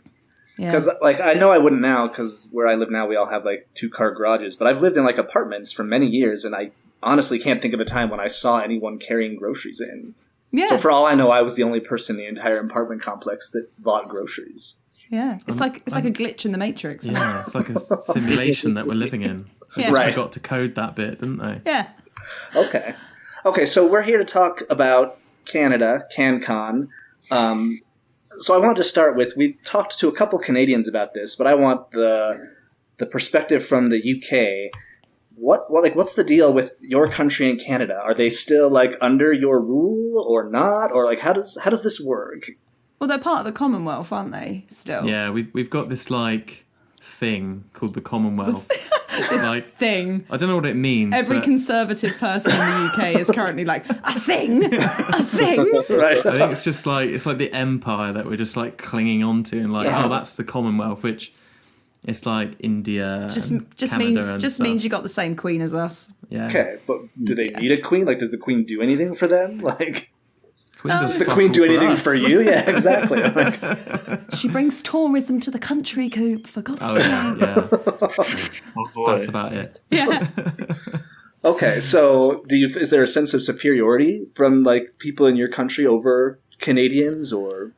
Yeah. Because, like, I know I wouldn't now, because where I live now, we all have, like, 2-car garages. But I've lived in, like, apartments for many years, and I honestly can't think of a time when I saw anyone carrying groceries in. Yeah. So for all I know, I was the only person in the entire apartment complex that bought groceries. Yeah. It's like a glitch in the Matrix. Isn't Yeah, it? it's like a simulation that we're living in. They Yeah. just Right. forgot to code that bit, didn't they? Yeah. Okay, so we're here to talk about Canada, CanCon. So I wanted to start with, we talked to a couple Canadians about this, but I want the perspective from the UK. What's the deal with your country and Canada? Are they still like under your rule or not? Or like how does this work? Well, they're part of the Commonwealth, aren't they? Still. Yeah, we've got this like thing called the Commonwealth. Like Thing. I don't know what it means. Every but conservative person in the UK is currently like, a thing? A thing? Right. I think it's just like it's like the empire that we're just like clinging on to, and like, oh, that's the Commonwealth, which it's like India. Just Canada means you got the same queen as us. Yeah. Okay, but do they need a queen? Like, does the queen do anything for them? Like, Queen does does the fuck queen all do anything us. for you? Yeah, exactly. Like, She brings tourism to the country, Coop, for God's Oh sake. yeah, Oh boy. that's about it. Yeah. okay, so is there a sense of superiority from like people in your country over Canadians or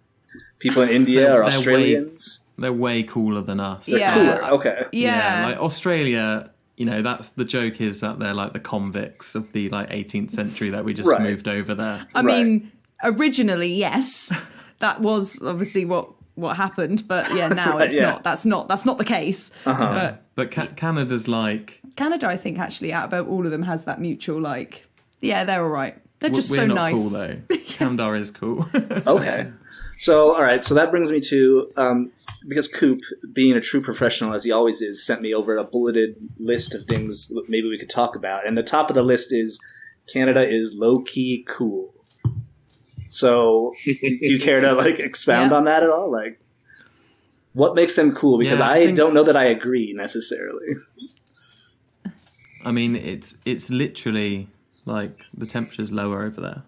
people in India or They're Australians? They're way cooler than us. They're Yeah. cooler. Okay. Yeah. like Australia. You know, that's the joke is that they're like the convicts of the like 18th century that we just Right. moved over there. I mean, originally, yes, that was obviously what happened, but yeah, now it's Yeah. not. That's not the case. But Canada's like Canada, I think, actually, out of all of them, has that mutual like, yeah, they're all right. They're just we're so not nice. cool though. Canada is cool. Okay. So, all right. So that brings me to because Coop, being a true professional as he always is, sent me over a bulleted list of things maybe we could talk about. And the top of the list is Canada is low key cool. So, do you care to like expound Yeah. on that at all? Like, what makes them cool? Because Yeah, I I think- don't know that I agree necessarily. I mean, it's literally like the temperature's lower over there.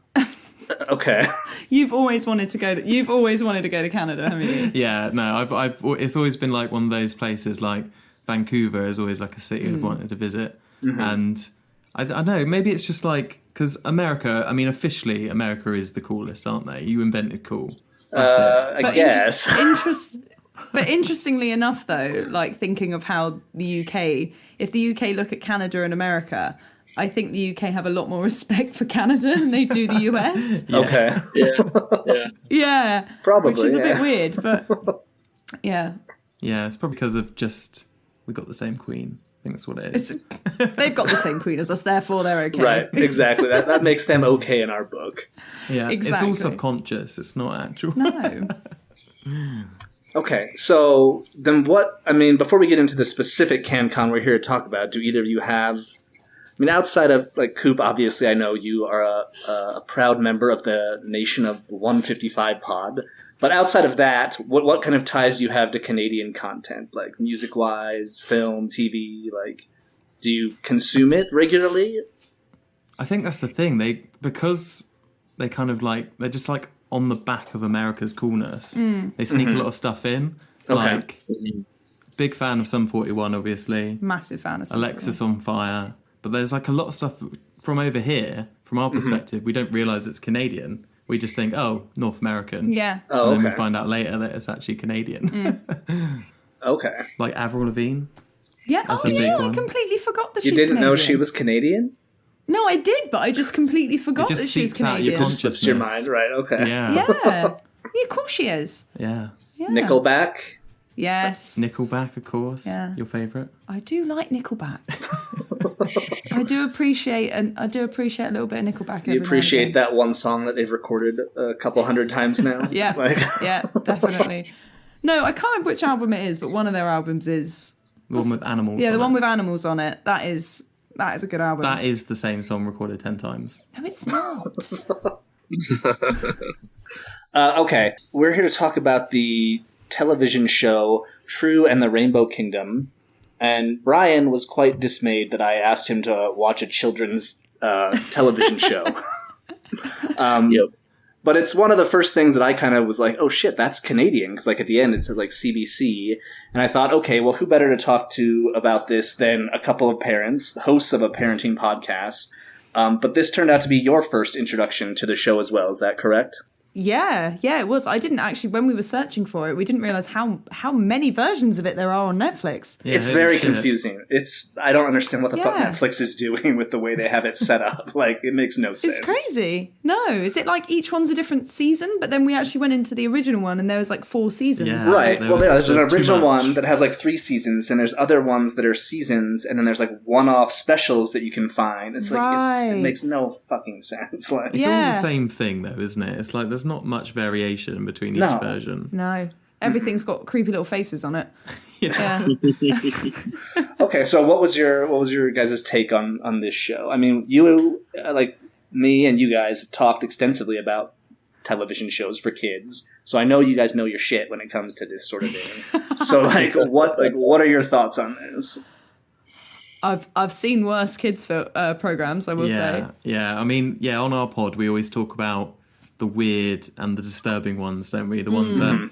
Okay. You've always wanted to go to Canada, haven't you? Yeah, no, it's always been like one of those places. Like Vancouver is always like a city I've wanted to visit, and I don't know. Maybe it's just like because America. I mean, officially, America is the coolest, aren't they? You invented cool. That's it. I guess. But interestingly enough, though, like thinking of how the UK, if the UK look at Canada and America, I think the UK have a lot more respect for Canada than they do the US. Okay. Yeah. Yeah, Probably, which is a bit yeah. weird, but yeah, Yeah, it's probably because of just we got the same queen. I think that's what it is. they've got the same queen as us, therefore they're okay. Right. Exactly. That makes them okay in our book. Yeah, it's exactly. all subconscious. It's not actual. No. Okay, so then before we get into the specific CanCon we're here to talk about, do either of you have, I mean, outside of, like, Coop, obviously I know you are a proud member of the Nation of 155 pod, but outside of that, what kind of ties do you have to Canadian content, like music-wise, film, TV, like, do you consume it regularly? I think that's the thing. Because they kind of like they're just like on the back of America's coolness. They sneak a lot of stuff in. Okay. Like big fan of Sum 41, obviously. Massive fan of something. Alexis on Fire. But there's like a lot of stuff from over here, from our perspective, we don't realise it's Canadian. we just think, oh, North American. Yeah. Oh, And then okay. we find out later that it's actually Canadian. Okay. Like Avril Lavigne. Yeah. That's oh, a big yeah. one. I completely forgot that You she's didn't Canadian. know she was Canadian? No, I did, but I just completely forgot just that she was seeps out your Canadian. Just slips your mind, right? Okay. Yeah. Yeah. Yeah, of course she is. Yeah. Yeah. Nickelback. Yes. Nickelback, of course. Yeah. Your favourite? I do like Nickelback. I do appreciate a little bit of Nickelback. You appreciate that one song that they've recorded a couple hundred times now? Yeah. Yeah, definitely. No, I can't remember which album it is, but one of their albums is The one with animals. the on one it. with animals on it. That is a good album. That is the same song recorded 10 times. No, it's not. Okay, we're here to talk about the television show True and the Rainbow Kingdom. And Brian was quite dismayed that I asked him to watch a children's television show. Yep. But it's one of the first things that I kind of was like, oh shit, that's Canadian. Because like at the end it says like CBC. And I thought, okay, well, who better to talk to about this than a couple of parents, hosts of a parenting podcast. But this turned out to be your first introduction to the show as well. Is that correct? Yeah, it was. I didn't actually, when we were searching for it, we didn't realise how many versions of it there are on Netflix. Yeah, It's holy very shit. confusing. I don't understand what the fuck Yeah. Netflix is doing with the way they have it set up. Like, it makes no sense. It's crazy. No, is it like each one's a different season? But then we actually went into the original one and there was like 4 seasons. Yeah. Right. There Well, was- there's an there's too original much. one that has like 3 seasons, and there's other ones that are seasons, and then there's like one-off specials that you can find. It's like it Right. makes no fucking sense. Like, It's all Yeah. the same thing, though, isn't it? It's like there's not much variation between each No. version. No, everything's got creepy little faces on it. Yeah. Yeah. okay, so what was your guys' take on this show? I mean, you like me and you guys have talked extensively about television shows for kids, so I know you guys know your shit when it comes to this sort of thing. So what are your thoughts on this? I've seen worse kids programs, I will say. Yeah. I mean, yeah, on our pod, we always talk about the weird and the disturbing ones, don't we? The ones that,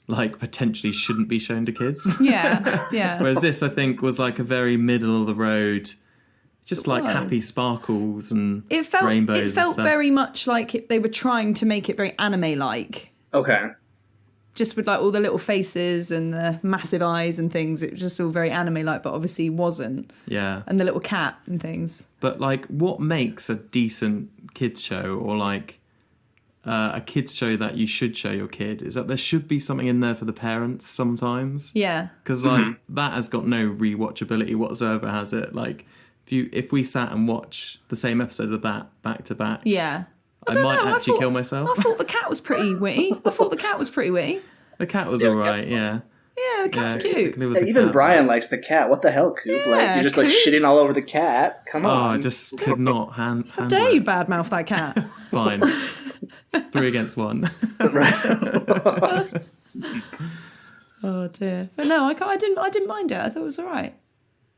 like, potentially shouldn't be shown to kids. Yeah. Whereas this, I think, was like a very middle of the road, just like was. happy sparkles and It felt rainbows. and stuff. very much like they were trying to make it very anime-like. Okay. Just with like all the little faces and the massive eyes and things. It was just all very anime-like, but obviously wasn't. Yeah. And the little cat and things. But, like, what makes a decent kids show, or like a kids show that you should show your kid, is that there should be something in there for the parents sometimes. Yeah. Because like that has got no rewatchability whatsoever, has it? Like if we sat and watch the same episode of that back to back, Yeah. I don't might know, actually kill myself. I thought the cat was pretty witty. The cat was all right, yeah. Yeah, the cat's Yeah, cute. with Hey, the even cat. Brian likes the cat. What the hell, Coop? Yeah, like you're just like Coop. shitting all over the cat. Come Oh, on. I just could not handle How dare you it. badmouth that cat? Fine. 3 against 1. Right. Oh dear. But no, I didn't mind it. I thought it was all right.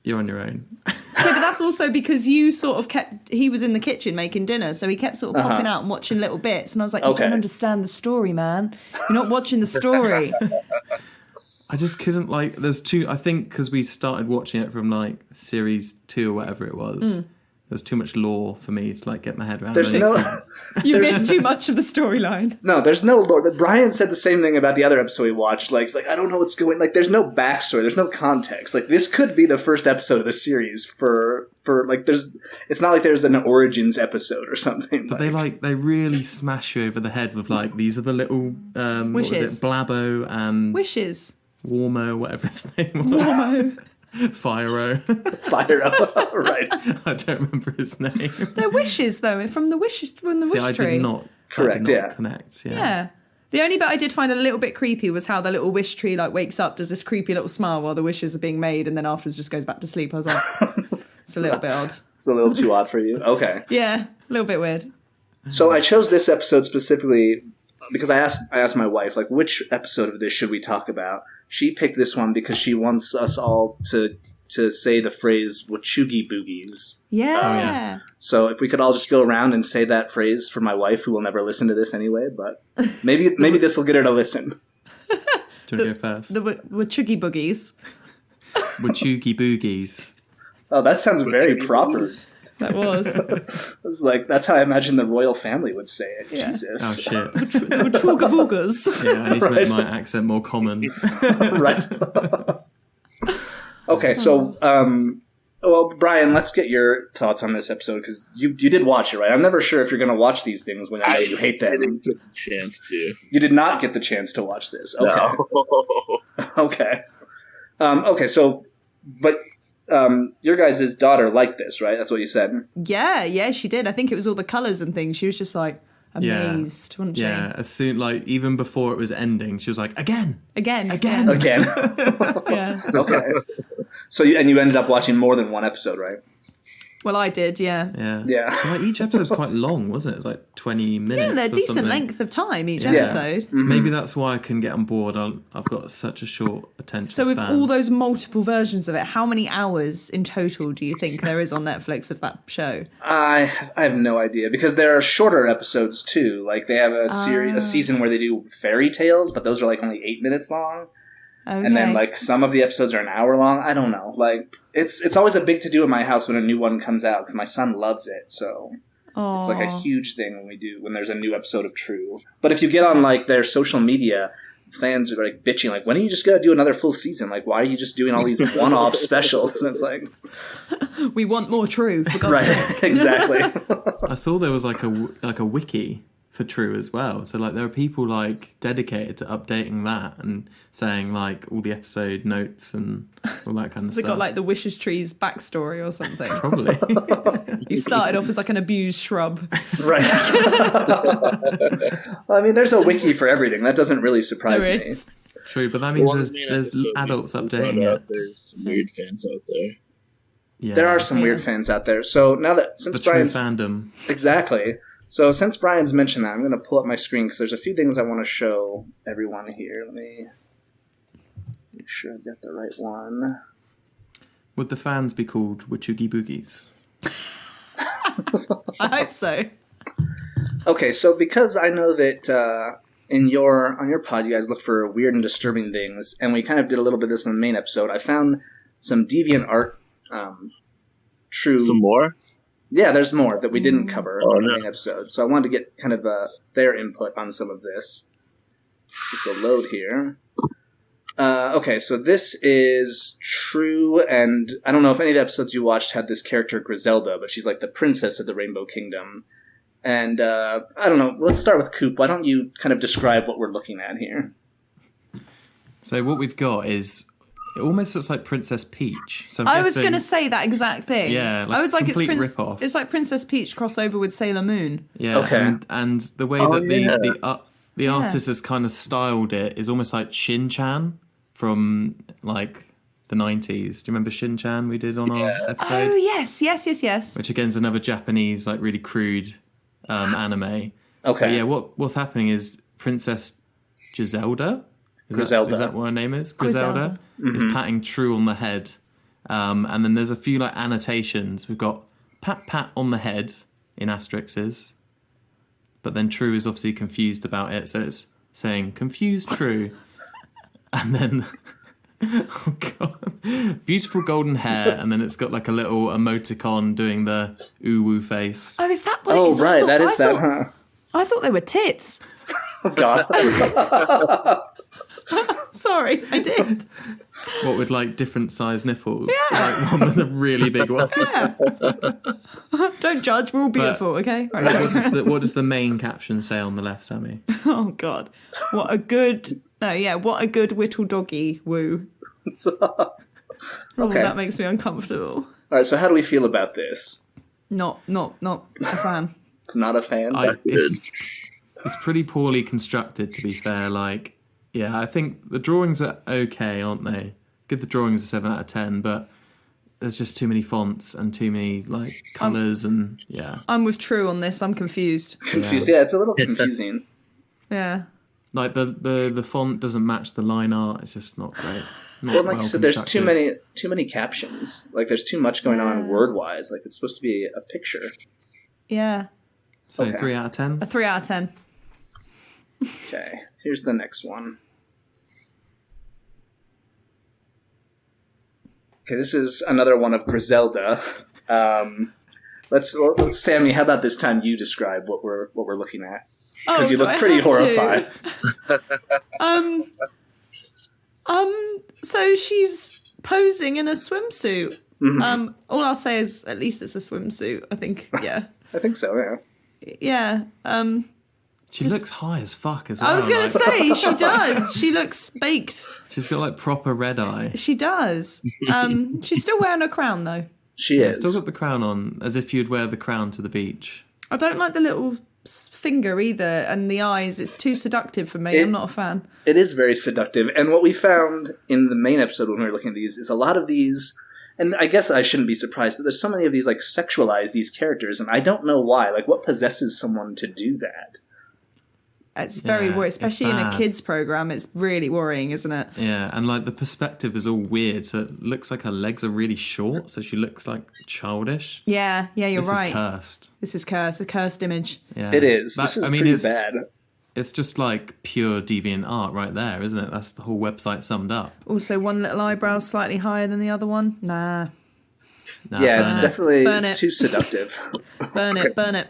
You're on your own. Yeah, but that's also because you sort of he was in the kitchen making dinner, so he kept sort of popping out and watching little bits, and I was like, you Okay. don't understand the story, man. You're not watching the story. I just couldn't, like, there's 2, I think because we started watching it from like series 2 or whatever it was. There's too much lore for me to like get my head around. There's I no just- You There's- missed too much of the storyline. No, there's no lore. Brian said the same thing about the other episode we watched. Like, it's like, I don't know what's going. Like, there's no backstory. There's no context. Like, this could be the first episode of the series for like. There's. It's not like there's an origins episode or something. But they really smash you over the head with like, these are the little what was Wishes. it, Blabbo and Wishes. Warmo, whatever his name was. Warmo. Fyro. fire up. Right. I don't remember his name. They're wishes though, from the wish See, tree. I did not Correct, yeah. connect. Yeah. The only bit I did find a little bit creepy was how the little wish tree like wakes up, does this creepy little smile while the wishes are being made, and then afterwards just goes back to sleep. I was like, it's a little bit odd. It's a little too odd for you. Okay. Yeah, a little bit weird. So I chose this episode specifically because I asked my wife, like, which episode of this should we talk about? She picked this one because she wants us all to say the phrase "Wachugi boogies." Yeah. So if we could all just go around and say that phrase for my wife, who will never listen to this anyway, but maybe this will get her to listen. Do you want to go first? The Wachugi boogies. Wachugi boogies. Oh, that sounds very proper. That was. It was like, that's how I imagine the royal family would say it. Yeah. Jesus. Oh shit! They were Trooga Boogers. Yeah, I need to make Right. my accent more common. Right. Okay, so, well, Brian, let's get your thoughts on this episode, because you did watch it, right? I'm never sure if you're going to watch these things when I know you hate I them. didn't get the chance to. You did not get the chance to watch this. Okay. No. Okay. Okay, so, but your guys' daughter liked this, right? That's what you said. Yeah, she did. I think it was all the colours and things. She was just like amazed, wasn't she? Yeah, as soon like even before it was ending, she was like, again. Again. Again. Yeah. Okay. So, you ended up watching more than one episode, right? Well, I did, yeah. Yeah. Yeah. So, like each episode's quite long, wasn't it? It's like 20 minutes. Yeah, they're or decent something. length of time each Yeah. episode. Maybe that's why I couldn't get on board. I've got such a short attention So with span. all those multiple versions of it, how many hours in total do you think there is on Netflix of that show? I have no idea, because there are shorter episodes too. Like, they have a season where they do fairy tales, but those are like only 8 minutes long. Okay. And then, like, some of the episodes are an hour long. I don't know. Like, it's always a big to-do in my house when a new one comes out, because my son loves it, so it's like a huge thing when there's a new episode of True. But if you get on, like, their social media, fans are, like, bitching, like, when are you just gonna do another full season? Like, why are you just doing all these one-off specials? And it's like... We want more True, for God's sake. Right, exactly. I saw there was like a wiki for True as well. So like there are people like dedicated to updating that and saying like all the episode notes and all that kind of Has stuff. it got like the Wishes Tree's backstory or something? Probably. He started off as like an abused shrub. Right. Well, I mean, there's a wiki for everything. That doesn't really surprise There me. is. True, but that means One there's main episode adults we updating brought it. up, there's some weird fans out there. Yeah. There are some weird fans out there. So now that, since the true Brian's... fandom. Exactly. So since Brian's mentioned that, I'm going to pull up my screen because there's a few things I want to show everyone here. Let me make sure I've got the right one. Would the fans be called Wachoogie Boogies? I hope so. Okay, so because I know that on your pod you guys look for weird and disturbing things, and we kind of did a little bit of this in the main episode, I found some deviant art. True. Some more? Yeah, there's more that we didn't cover Oh, in the no. main episode. So I wanted to get kind of their input on some of this. Just a load here. Okay, so this is True, and I don't know if any of the episodes you watched had this character Griselda, but she's like the princess of the Rainbow Kingdom. And I don't know, let's start with Coop. Why don't you kind of describe what we're looking at here? So what we've got is it almost looks like Princess Peach. So I was going to say that exact thing. Yeah, like I was like, complete rip-off. It's like Princess Peach crossover with Sailor Moon. Yeah, Okay. and the way Oh, that yeah. the artist has kind of styled it is almost like Shin-Chan from like the 90s. Do you remember Shin-Chan we did on our episode? Oh yes. Which again is another Japanese like really crude anime. Okay. But yeah, what's happening is Princess Griselda. Griselda. Is that what her name is? Griselda is patting True on the head. And then there's a few like annotations. We've got pat on the head in asterisks. But then True is obviously confused about it. So it's saying confused True. And then, oh God, beautiful golden hair. And then it's got like a little emoticon doing the ooh-woo face. Oh, is that what it Oh, is? right, that I is that, thought, huh? I thought they were tits. Oh, God. Sorry, I did. What with like different size nipples? Like one with a really big one. Don't judge, we're all beautiful, okay? Right. What does the main caption say on the left, Sammy? Oh, God. What a good whittle doggy woo. Oh, Okay. that makes me uncomfortable. All right, so how do we feel about this? Not a fan. Not a fan? It's pretty poorly constructed, to be fair. Like, yeah, I think the drawings are okay, aren't they? Give the drawings a 7 out of 10, but there's just too many fonts and too many like colours and yeah. I'm with True on this. I'm confused. Confused. Yeah, it's a little confusing. Yeah. Like the font doesn't match the line art. It's just not great. Not Well, like well you said, there's constructed. too many captions. Like, there's too much going on word-wise. Like, it's supposed to be a picture. Yeah. So Okay. 3 out of 10. A 3 out of 10. Okay, here's the next one. Okay, this is another one of Griselda. Let's Sammie. How about this time you describe what we're looking at? Because Oh, you do look I pretty have horrified. So she's posing in a swimsuit. Mm-hmm. All I'll say is at least it's a swimsuit. I think. Yeah. I think so. Yeah. Yeah. She looks high as fuck as well. I was going to like, say she does. She looks baked. she's got like proper red eye. She does. She's still wearing a crown though. She is. Still got the crown on, as if you'd wear the crown to the beach. I don't like the little finger either, and the eyes. It's too seductive for me. I'm not a fan. It is very seductive. And what we found in the main episode when we were looking at these is a lot of these, and I guess I shouldn't be surprised, but there's so many of these like sexualize these characters, and I don't know why. Like, what possesses someone to do that? It's very worrying, especially in a kids program. It's really worrying, isn't it? Yeah, and like the perspective is all weird, so it looks like her legs are really short, so she looks like childish. Yeah, you're This right. is cursed. This is cursed, a cursed image. Yeah, It is. This is pretty bad. It's just like pure deviant art right there, isn't it? That's the whole website summed up. Also, one little eyebrow slightly higher than the other one. Nah. Yeah, it's definitely Burn it. too seductive. Burn it.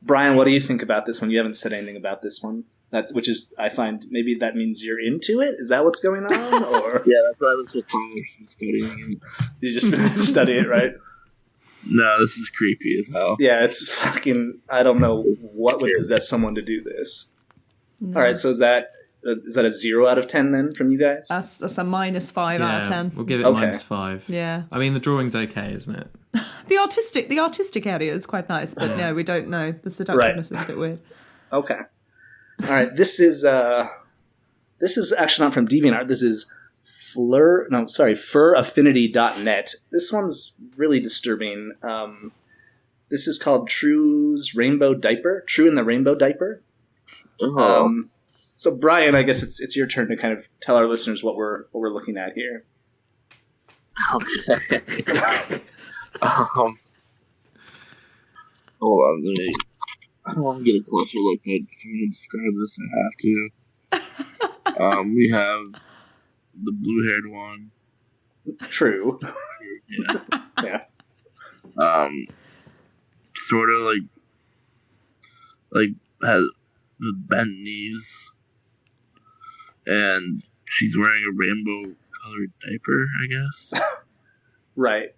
Brian, what do you think about this one? You haven't said anything about this one. Which is, I find, maybe that means you're into it? Is that what's going on? Or Yeah, that's why I was so polished and studying it. you just study it, right? No, this is creepy as hell. Yeah, it's fucking, I don't know what would possess someone to do this. All right, so is that a 0 out of 10 then from you guys? That's a -5 out of 10. We'll give it Okay. -5. Yeah. I mean, the drawing's okay, isn't it? The artistic area is quite nice, but no, we don't know. The seductiveness is a bit weird. Okay. All right, this is actually not from DeviantArt. This is furaffinity.net. This one's really disturbing. This is called True's Rainbow Diaper. True in the Rainbow Diaper. Oh. So Brian, I guess it's your turn to kind of tell our listeners what we're looking at here. Okay. Hold on, I want to get a closer look at. If I'm going to describe this, I have to. We have the blue-haired one. True. Yeah. Yeah. Sort of like has the bent knees, and she's wearing a rainbow-colored diaper, I guess. Right.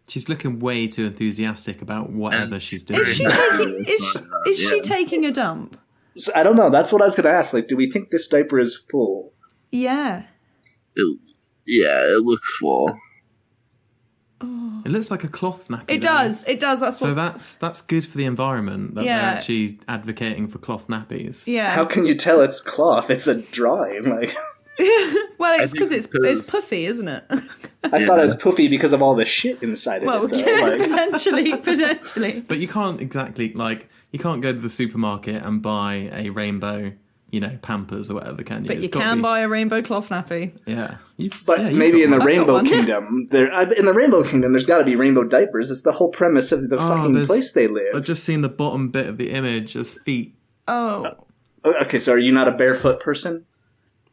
She's looking way too enthusiastic about whatever she's doing. Is she taking a dump? So, I don't know. That's what I was going to ask. Like, do we think this diaper is full? Yeah. It looks full. It looks like a cloth nappy. It does. It does. That's good for the environment that Yeah. they're actually advocating for cloth nappies. Yeah. How can you tell it's cloth? It's a drawing. Like, well, it's because because- it's puffy, isn't it? I thought it was poofy because of all the shit inside of Well, it. Though. yeah, Like, potentially. But you can't exactly you can't go to the supermarket and buy a rainbow, Pampers or whatever, can you? But It's you gotta can be- buy a rainbow cloth nappy. Yeah. but maybe in the I've got Rainbow one. Kingdom, in the Rainbow Kingdom, there's got to be rainbow diapers. It's the whole premise of the fucking there's- place they live. I've just seen the bottom bit of the image as feet. Oh. Okay, so are you not a barefoot person?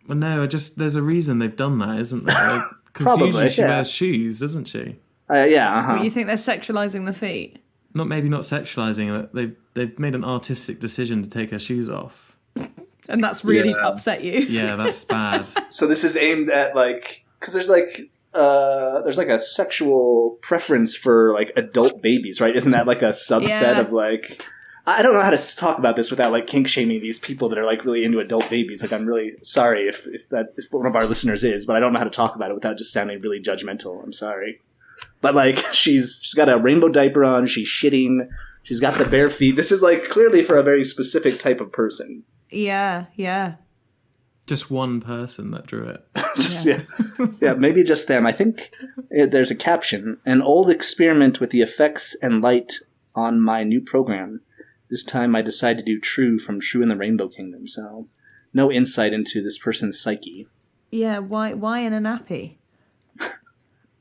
Well, no, there's a reason they've done that, isn't there? Because Probably, usually she yeah. wears shoes, doesn't she? Yeah. Uh-huh. Well, you think they're sexualizing the feet? Not sexualizing it. They've made an artistic decision to take her shoes off. And that's really Yeah. upset you. Yeah, that's bad. So this is aimed at because there's a sexual preference for adult babies, right? Isn't that like a subset Yeah. of I don't know how to talk about this without kink shaming these people that are really into adult babies. I'm really sorry if one of our listeners is, but I don't know how to talk about it without just sounding really judgmental. I'm sorry. But she's got a rainbow diaper on, she's shitting, she's got the bare feet. This is clearly for a very specific type of person. Yeah. Just one person that drew it. Yeah, maybe just them. I think there's a caption: an old experiment with the effects and light on my new program. This time I decide to do True from True in the Rainbow Kingdom. So no insight into this person's psyche. Yeah, why in a nappy?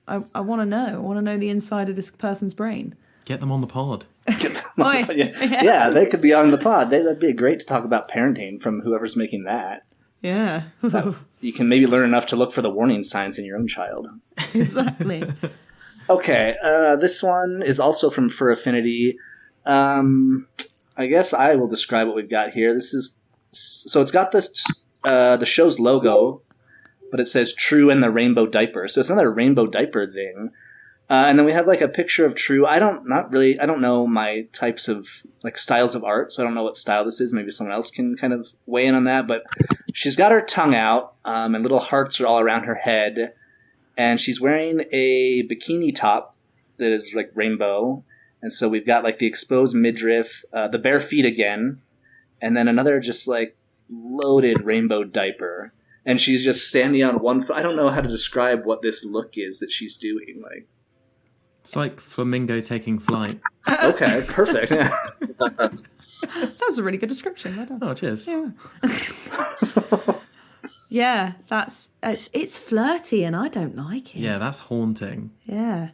I want to know. I want to know the inside of this person's brain. Get them on the pod. Oi. Yeah, they could be on the pod. That'd be great to talk about parenting from whoever's making that. Yeah. You can maybe learn enough to look for the warning signs in your own child. Exactly. Okay, this one is also from Fur Affinity. I guess I will describe what we've got here. So it's got this the show's logo, but it says True and the Rainbow Diaper. So it's another rainbow diaper thing. And then we have like a picture of True. I don't know my types of like styles of art, so I don't know what style this is. Maybe someone else can kind of weigh in on that. But she's got her tongue out, and little hearts are all around her head. And she's wearing a bikini top that is like rainbow. And so we've got like the exposed midriff, the bare feet again, and then another just like loaded rainbow diaper. And she's just standing on one foot. I don't know how to describe what this look is that she's doing. Like, it's like flamingo taking flight. Okay, perfect. That was a really good description. Well done. Oh, cheers. Yeah. Yeah, it's flirty and I don't like it. Yeah, that's haunting. Yeah.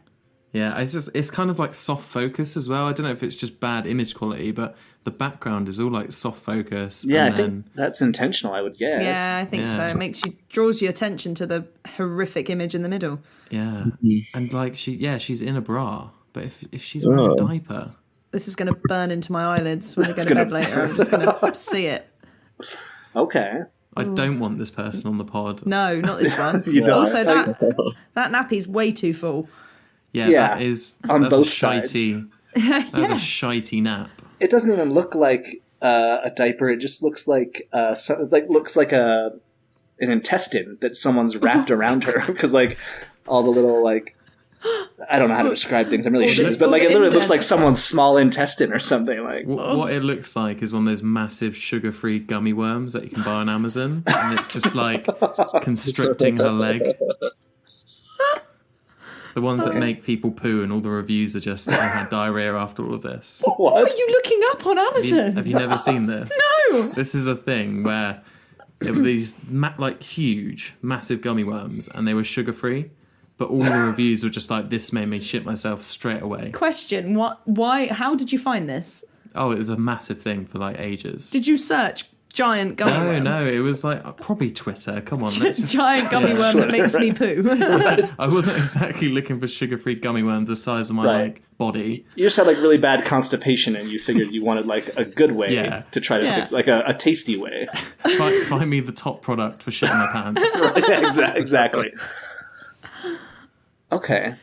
Yeah, it's kind of like soft focus as well. I don't know if it's just bad image quality, but the background is all like soft focus. Yeah, I think that's intentional, I would guess. Yeah, I think so. It draws your attention to the horrific image in the middle. Yeah. And like she's in a bra, but if she's wearing a diaper. This is going to burn into my eyelids when I go to bed later. I'm just going to see it. Okay. I don't want this person on the pod. No, not this one. You don't? Also, that nappy's way too full. Yeah, that's both a shitey. That's a shitey nap. It doesn't even look like a diaper. It just looks like an intestine that someone's wrapped around her because like all the little like I don't know how to describe things. I'm really shit, but like it literally looks like someone's small intestine or something. Like what it looks like is one of those massive sugar-free gummy worms that you can buy on Amazon, and it's just like constricting her leg. The ones that make people poo, and all the reviews are just I had diarrhea after all of this. What are you looking up on Amazon? Have you never seen this? No. This is a thing where it were these like huge, massive gummy worms, and they were sugar-free. But all the reviews were just like, this made me shit myself straight away. Question, why, how did you find this? Oh, it was a massive thing for like ages. Did you search giant gummy worm? No, it was like probably Twitter. Come on, let's just... Giant gummy worm that makes me poo. Right. I wasn't exactly looking for sugar-free gummy worms the size of my like body. You just had like really bad constipation and you figured you wanted like a good way to try to fix, like a tasty way. Find me the top product for shitting my pants. Right, exactly. Okay.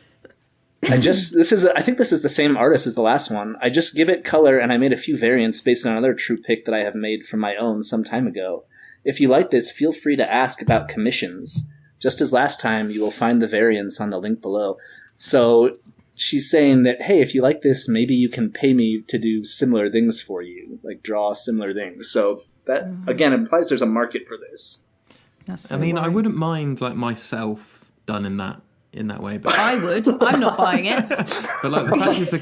I think this is the same artist as the last one. I just give it color and I made a few variants based on another true pick that I have made from my own some time ago. If you like this, feel free to ask about commissions. Just as last time, you will find the variants on the link below. So she's saying that, hey, if you like this, maybe you can pay me to do similar things for you, like draw similar things. So that, again, implies there's a market for this. I mean, I wouldn't mind like myself done in that way, but I would. I'm not buying it. But like the fact it's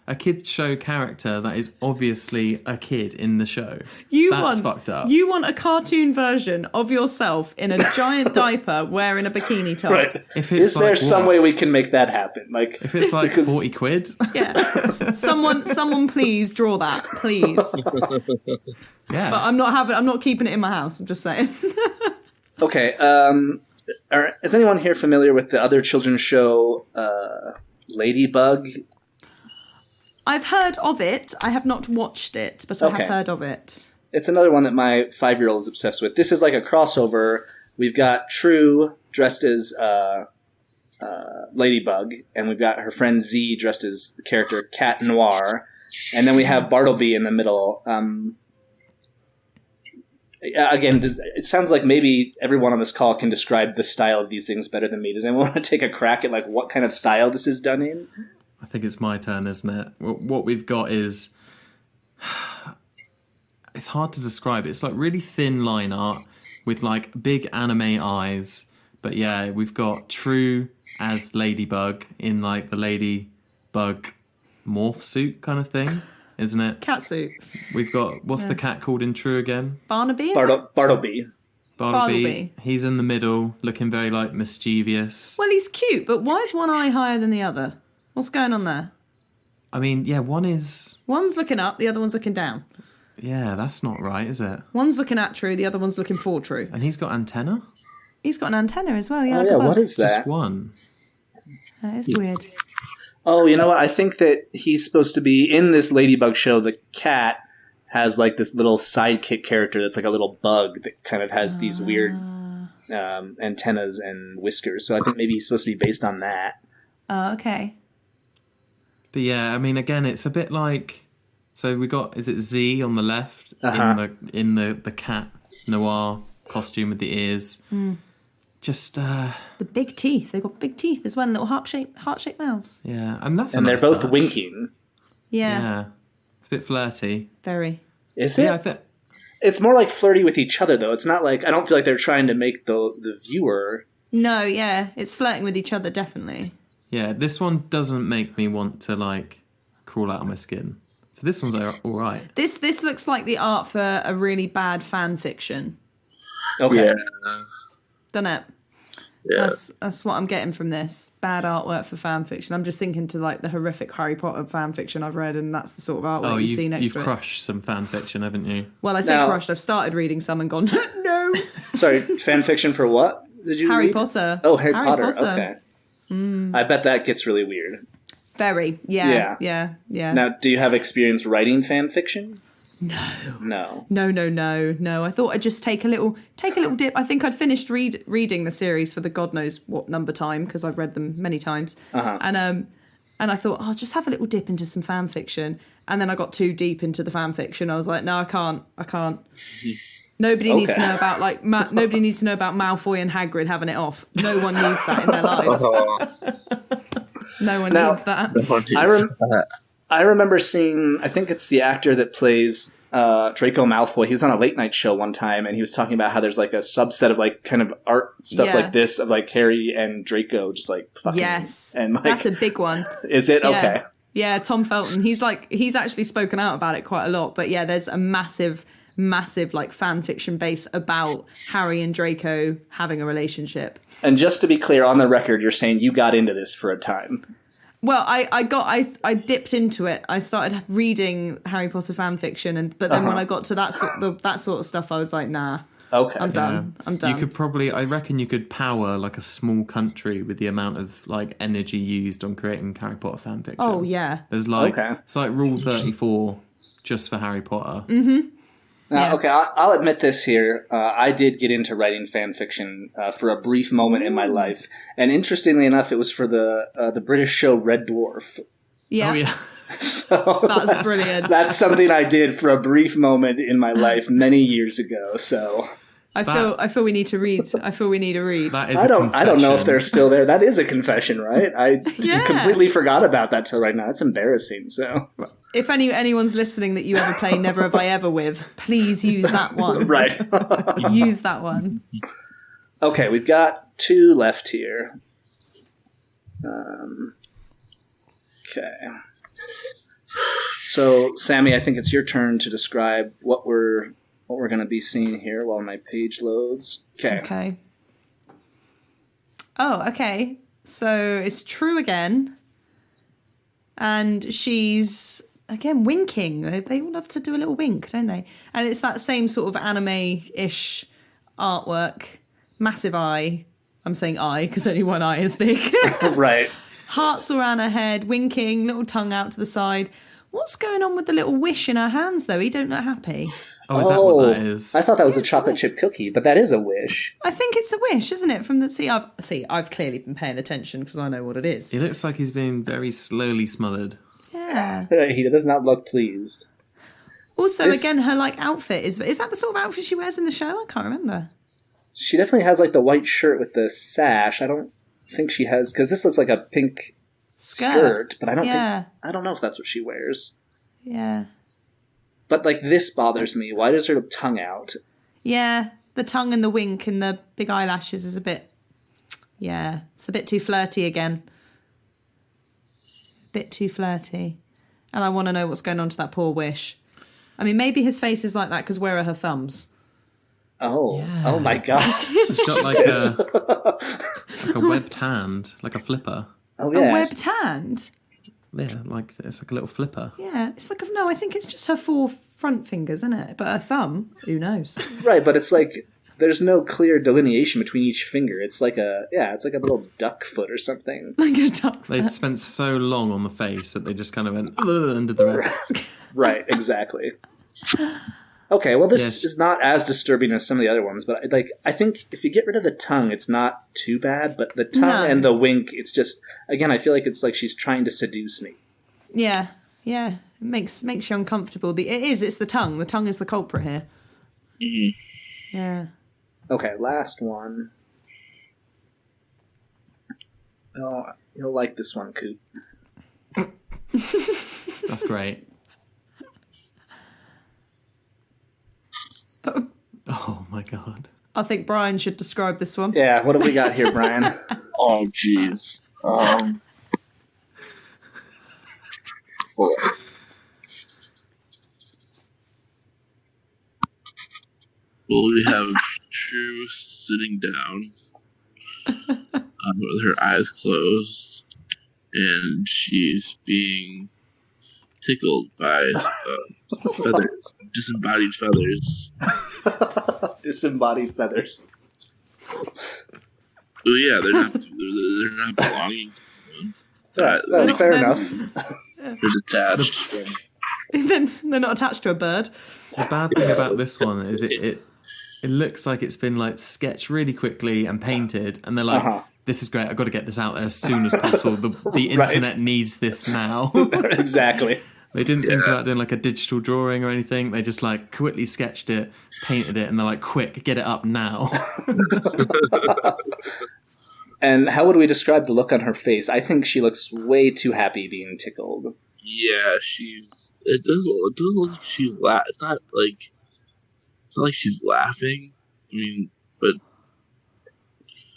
a kids show character that is obviously a kid in the show. That's fucked up. You want a cartoon version of yourself in a giant diaper wearing a bikini top. Right. Is there some way we can make that happen? Like if it's like 40 quid? Yeah. Someone please draw that, please. Yeah. But I'm not keeping it in my house, I'm just saying. Okay, is anyone here familiar with the other children's show, Ladybug? I've heard of it. I have not watched it, but I have heard of it. It's another one that my 5-year-old is obsessed with. This is like a crossover. We've got True dressed as Ladybug, and we've got her friend Z dressed as the character Cat Noir, and then we have Bartleby in the middle. Again, it sounds like maybe everyone on this call can describe the style of these things better than me. Does anyone want to take a crack at like what kind of style this is done in? I think it's my turn, isn't it? What we've got is... It's hard to describe. It's like really thin line art with like big anime eyes. But yeah, we've got True as Ladybug in like the Ladybug morph suit kind of thing. Isn't it? Cat suit. We've got, what's the cat called in True again? Barnaby? Bartleby. Bartleby. He's in the middle, looking very, like, mischievous. Well, he's cute, but why is one eye higher than the other? What's going on there? I mean, yeah, one's looking up, the other one's looking down. Yeah, that's not right, is it? One's looking at True, the other one's looking for True. And he's got antenna? He's got an antenna as well, yeah. Oh, yeah, what is that? Just one. That is weird. Oh, you know what? I think that he's supposed to be in this Ladybug show. The cat has like this little sidekick character that's like a little bug that kind of has these weird antennas and whiskers. So I think maybe he's supposed to be based on that. Oh, okay. But yeah, I mean, again, it's a bit like. So we got, is it Z on the left in the cat noir costume with the ears? Just the big teeth. They've got big teeth as well, and little heart shaped mouths. Yeah, and that's a and nice they're both touch. winking. Yeah, it's a bit flirty. very. Is it? Yeah, It's more like flirty with each other, though. It's not like I don't feel like they're trying to make the viewer. No, yeah, it's flirting with each other, definitely. Yeah, this one doesn't make me want to like crawl out of my skin. So this one's all right. This looks like the art for a really bad fan fiction. Okay. Yeah. Doesn't it? Yeah. That's what I'm getting from this. Bad artwork for fan fiction. I'm just thinking to like the horrific Harry Potter fan fiction I've read, and that's the sort of artwork you see next to it. You've crushed some fan fiction, haven't you? Well, I say crushed. I've started reading some and gone, no. Sorry, fan fiction for what? Did you Harry read? Potter. Oh, Harry Potter. Okay. I bet that gets really weird. Very. Yeah. Now, do you have experience writing fan fiction? No. I thought I'd just take a little dip. I think I'd finished reading the series for the God knows what number time, because I've read them many times. And I thought I'll just have a little dip into some fan fiction. And then I got too deep into the fan fiction. I was like, no, I can't. Nobody needs to know about nobody needs to know about Malfoy and Hagrid having it off. No one needs that in their lives. No one needs that. I remember seeing, I think it's the actor that plays Draco Malfoy. He was on a late night show one time, and he was talking about how there's like a subset of like kind of art stuff like this of like Harry and Draco just like fucking. Yes, and like, that's a big one. Is it? Yeah. Okay. Yeah, Tom Felton. He's actually spoken out about it quite a lot. But yeah, there's a massive like fan fiction base about Harry and Draco having a relationship. And just to be clear, on the record, you're saying you got into this for a time. Well, I dipped into it. I started reading Harry Potter fan fiction, but then when I got to that sort of stuff, I was like, nah. Okay, I'm done. I'm done. You could probably, I reckon, you could power like a small country with the amount of like energy used on creating Harry Potter fan fiction. Oh yeah. There's like it's like Rule 34 just for Harry Potter. Mm-hmm. Now, okay, I'll admit this here. I did get into writing fan fiction for a brief moment in my life, and interestingly enough, it was for the British show Red Dwarf. Yeah. Oh yeah. So that's brilliant. That's something I did for a brief moment in my life many years ago. So I feel we need to read. I feel we need to read. That is I don't know if they're still there. That is a confession, right? I completely forgot about that till right now. It's embarrassing. So if anyone's listening that you ever play Never Have I Ever with, please use that one. Right. Use that one. Okay, we've got 2 left here. Okay. So, Sammie, I think it's your turn to describe what we're going to be seeing here while my page loads. Okay. Oh, okay. So it's True again. And she's, again, winking. They all love to do a little wink, don't they? And it's that same sort of anime-ish artwork. Massive eye. I'm saying eye because only one eye is big. Right. Hearts around her head, winking, little tongue out to the side. What's going on with the little wish in her hands, though? He don't look happy. Oh, is that what that is? I thought that was a chocolate chip cookie, but that is a wish. I think it's a wish, isn't it? From the I've clearly been paying attention because I know what it is. He looks like he's being very slowly smothered. Yeah. He does not look pleased. Also, again, her like outfit is that the sort of outfit she wears in the show? I can't remember. She definitely has like the white shirt with the sash. I don't think she has, because this looks like a pink skirt, but I don't know if that's what she wears. Yeah. But like this bothers me. Why does her tongue out? Yeah, the tongue and the wink and the big eyelashes is a bit. Yeah, it's a bit too flirty again. Bit too flirty, and I want to know what's going on to that poor Wish. I mean, maybe his face is like that because where are her thumbs? Oh, yeah. Oh my gosh! It's got like a web tanned, like a flipper. Oh yeah, a web tanned. Yeah, like it's like a little flipper. Yeah, it's like I think it's just her 4 front fingers, isn't it? But her thumb, who knows? Right, but it's like there's no clear delineation between each finger. It's like a little duck foot or something. Like a duck. They spent so long on the face that they just kind of went and did the rest. Right, exactly. Okay, well, this is not as disturbing as some of the other ones, but I think if you get rid of the tongue, it's not too bad. But the tongue and the wink, it's just, again, I feel like it's like she's trying to seduce me. Yeah. It makes you uncomfortable. It's the tongue. The tongue is the culprit here. Mm-hmm. Yeah. Okay, last one. Oh, you'll like this one, Coop. That's great. Oh my god. I think Brian should describe this one. Yeah, what have we got here, Brian? Oh, jeez. Well, we have True sitting down with her eyes closed, and she's being tickled by feathers, disembodied feathers. Disembodied feathers. Oh yeah, they're not belonging to anyone. Fair enough. They're detached. They're not attached to a bird. The bad thing about this one is it looks like it's been like sketched really quickly and painted, and they're like, this is great, I've got to get this out there as soon as possible. The internet needs this now. Exactly. They didn't think about doing like a digital drawing or anything. They just like quickly sketched it, painted it, and they're like, quick, get it up now. And how would we describe the look on her face? I think she looks way too happy being tickled. Yeah, it doesn't look like she's it's not like she's laughing. I mean, but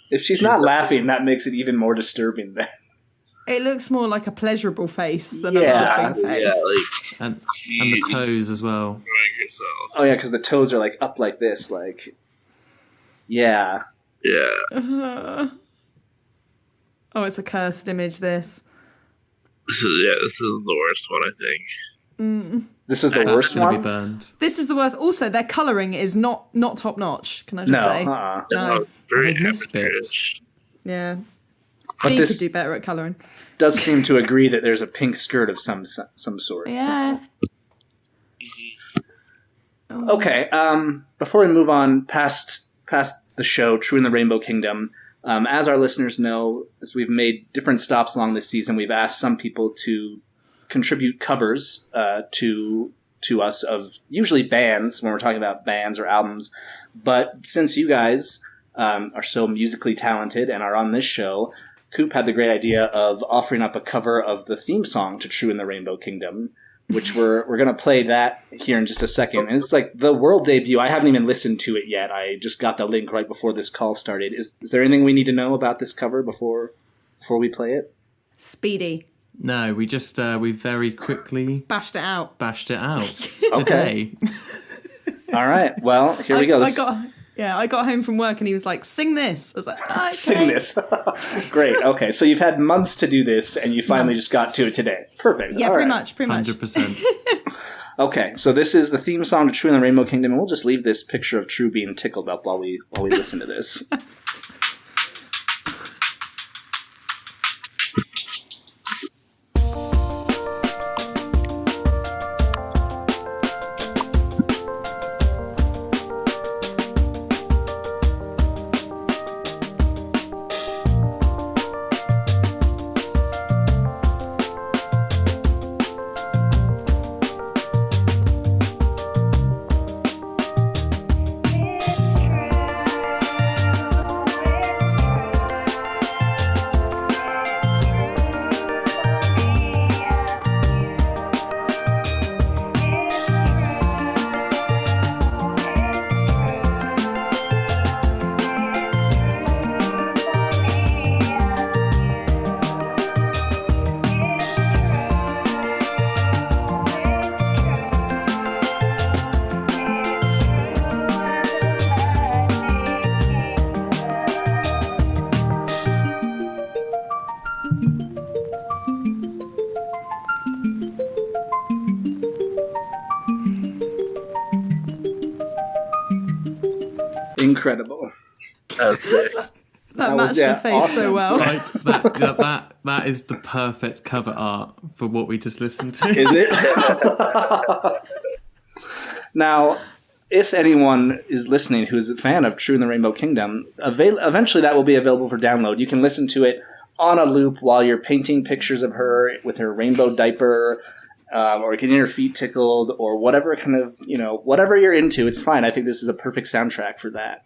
if she's not laughing, that makes it even more disturbing then. It looks more like a pleasurable face than a laughing face. Yeah, and the toes as well. Oh yeah, because the toes are like up like this, like yeah. Oh, it's a cursed image. This is the worst one, I think. This is the worst one. Be burned. This is the worst. Also, their colouring is not top notch. Can I just say? No. No, it's very amateurish. Yeah. But She this could do better at colouring. does seem to agree that there's a pink skirt of some sort. Yeah. So. Okay. Before we move on past the show, True in the Rainbow Kingdom, as our listeners know, as we've made different stops along this season, we've asked some people to contribute covers to us of usually bands when we're talking about bands or albums. But since you guys are so musically talented and are on this show, Coop had the great idea of offering up a cover of the theme song to True in the Rainbow Kingdom, which we're going to play that here in just a second. And it's like the world debut. I haven't even listened to it yet. I just got the link right before this call started. Is there anything we need to know about this cover before we play it? Speedy. No, we just we very quickly bashed it out today. All right. Well, here we go. I got home from work and he was like, sing this. I was like, okay. Sing this. Great. Okay. So you've had months to do this and you finally just got to it today. Perfect. Yeah, pretty much. 100%. Okay. So this is the theme song to True in the Rainbow Kingdom. And we'll just leave this picture of True being tickled up while we listen to this. incredible. That's sick. That matched your face awesome. so well. Like that is the perfect cover art for what we just listened to. Is it? Now, if anyone is listening who is a fan of True in the Rainbow Kingdom, eventually that will be available for download. You can listen to it on a loop while you're painting pictures of her with her rainbow diaper, or getting her feet tickled, or whatever kind of, whatever you're into. It's fine. I think this is a perfect soundtrack for that.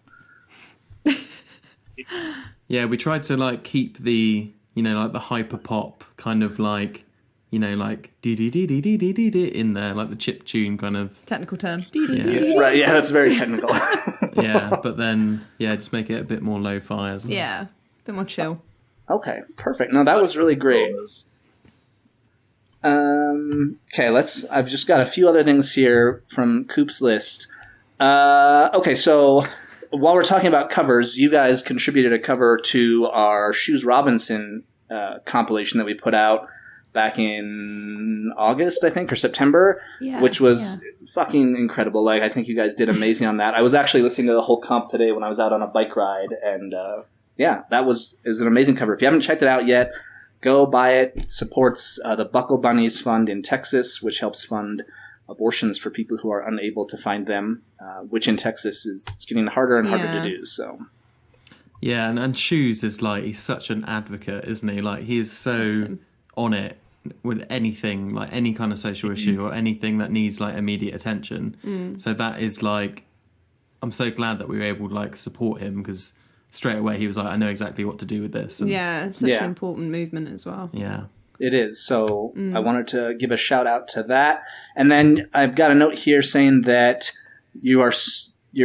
Yeah, we tried to like keep the like the hyper pop kind of like like dee dee dee dee dee dee dee dee in there, like the chip tune kind of Technical term. Yeah. Right? Yeah, that's very technical. yeah, but then just make it a bit more lo-fi as well. Yeah, a bit more chill. Okay, perfect. No, that was really great. Okay, I've just got a few other things here from Coop's list. Okay, so while we're talking about covers, you guys contributed a cover to our Shoes Robinson compilation that we put out back in August, I think, or September, which was fucking incredible. Like, I think you guys did amazing on that. I was actually listening to the whole comp today when I was out on a bike ride, and it was an amazing cover. If you haven't checked it out yet, go buy it. It supports the Buckle Bunnies Fund in Texas, which helps fund abortions for people who are unable to find them, which in Texas is getting harder and harder to do. So, yeah, and Shoes is like, he's such an advocate, isn't he? Like, he is so on it with anything, like any kind of social issue or anything that needs like immediate attention. So that is like, I'm so glad that we were able to like support him, because straight away he was like, I know exactly what to do with this. And, it's such an important movement as well. Yeah. It is. So I wanted to give a shout out to that. And then I've got a note here saying that you're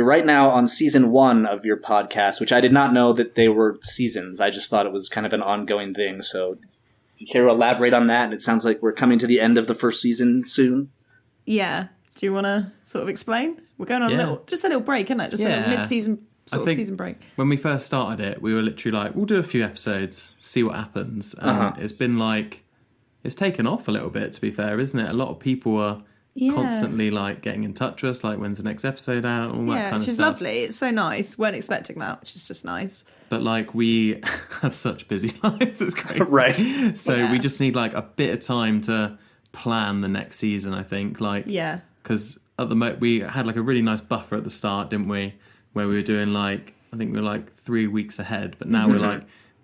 right now on season 1 of your podcast, which I did not know that they were seasons. I just thought it was kind of an ongoing thing. So do you care to elaborate on that? And it sounds like we're coming to the end of the first season soon. Yeah. Do you want to sort of explain? We're going on a little break, isn't it? Just a little mid-season season break. When we first started it, we were literally like, we'll do a few episodes, see what happens. And it's been like, it's taken off a little bit, to be fair, isn't it? A lot of people are constantly like getting in touch with us, like, when's the next episode out, all that kind of stuff. Which is lovely. It's so nice. Weren't expecting that, which is just nice. But like, we have such busy lives, it's crazy. Right. So we just need like a bit of time to plan the next season, I think. Like, because at the moment we had like a really nice buffer at the start, didn't we? Where we were doing like, I think we were like 3 weeks ahead, but now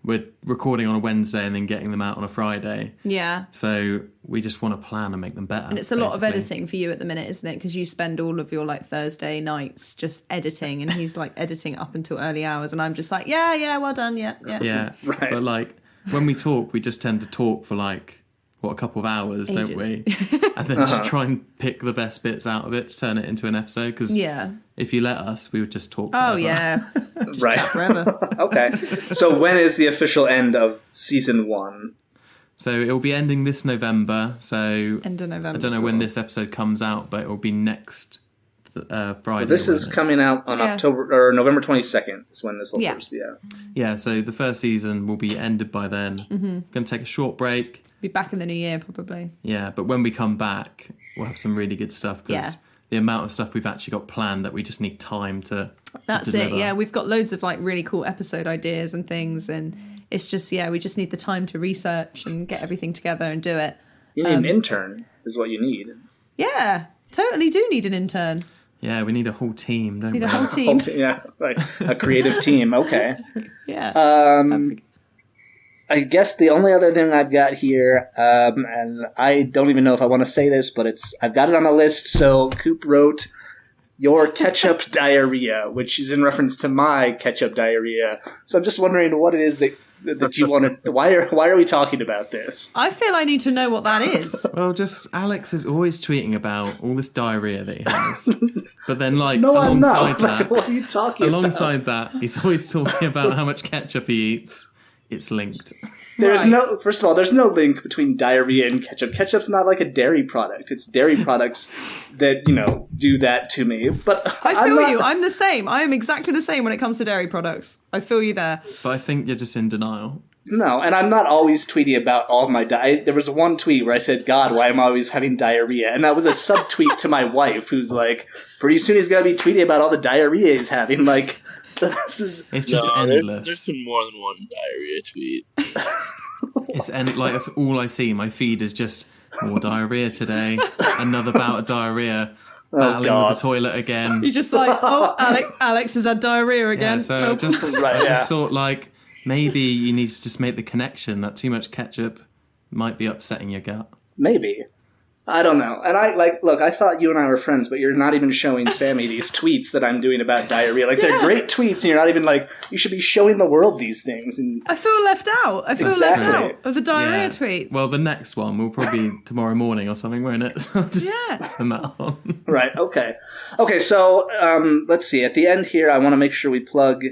we're recording on a Wednesday and then getting them out on a Friday. Yeah. So we just want to plan and make them better. And it's a lot of editing for you at the minute, isn't it? Because you spend all of your like Thursday nights just editing, and he's like editing up until early hours, and I'm just like, well done, yeah. Right. But like, when we talk, we just tend to talk for like, a couple of hours, Ages. Don't we? And then just try and pick the best bits out of it to turn it into an episode. Because if you let us, we would just talk forever. Oh, yeah. Right. Chat forever. Okay. So when is the official end of season 1? So it'll be ending this November. So end of November. I don't know when this episode comes out, but it'll be next Friday. Well, this is coming out on October or November 22nd is when this will first be out. Yeah, so the first season will be ended by then. Going to take a short break. Be back in the new year, probably. Yeah, but when we come back, we'll have some really good stuff, because the amount of stuff we've actually got planned that we just need time to deliver. Yeah, we've got loads of like really cool episode ideas and things, and it's just we just need the time to research and get everything together and do it. You need an intern is what you need. Yeah, totally do need an intern. Yeah, we need a whole team, don't we? Need a whole team. Yeah, right. A creative team. Okay. Yeah. I guess the only other thing I've got here, and I don't even know if I want to say this, but I've got it on the list. So Coop wrote your ketchup diarrhea, which is in reference to my ketchup diarrhea. So I'm just wondering what it is that you want to. Why are we talking about this? I feel I need to know what that is. Well, just Alex is always tweeting about all this diarrhea that he has, but then like No, alongside I'm not. that, What are you talking alongside about? that, he's always talking about how much ketchup he eats. It's linked. First of all, there's no link between diarrhea and ketchup. Ketchup's not like a dairy product. It's dairy products that, do that to me. But I feel you. I'm the same. I am exactly the same when it comes to dairy products. I feel you there. But I think you're just in denial. No, and I'm not always tweeting about all my diet. There was one tweet where I said, God, why am I always having diarrhea? And that was a subtweet to my wife, who's like, pretty soon he's going to be tweeting about all the diarrhea he's having. Like, It's just endless. There's some more than one diarrhea tweet. That's all I see. My feed is just more diarrhea today. Another bout of diarrhea. Battling with the toilet again. You're just like, Alex has had diarrhea again. Yeah, so I just thought, like, maybe you need to just make the connection that too much ketchup might be upsetting your gut. Maybe. I don't know. And I thought you and I were friends, but you're not even showing Sammie these tweets that I'm doing about diarrhea. Like, they're great tweets, and you're not even like, you should be showing the world these things. And I feel left out. I feel left out of the diarrhea tweets. Well, the next one will probably be tomorrow morning or something, won't it? So I'll just send that on. Right, okay. Okay, so let's see. At the end here, I want to make sure we plug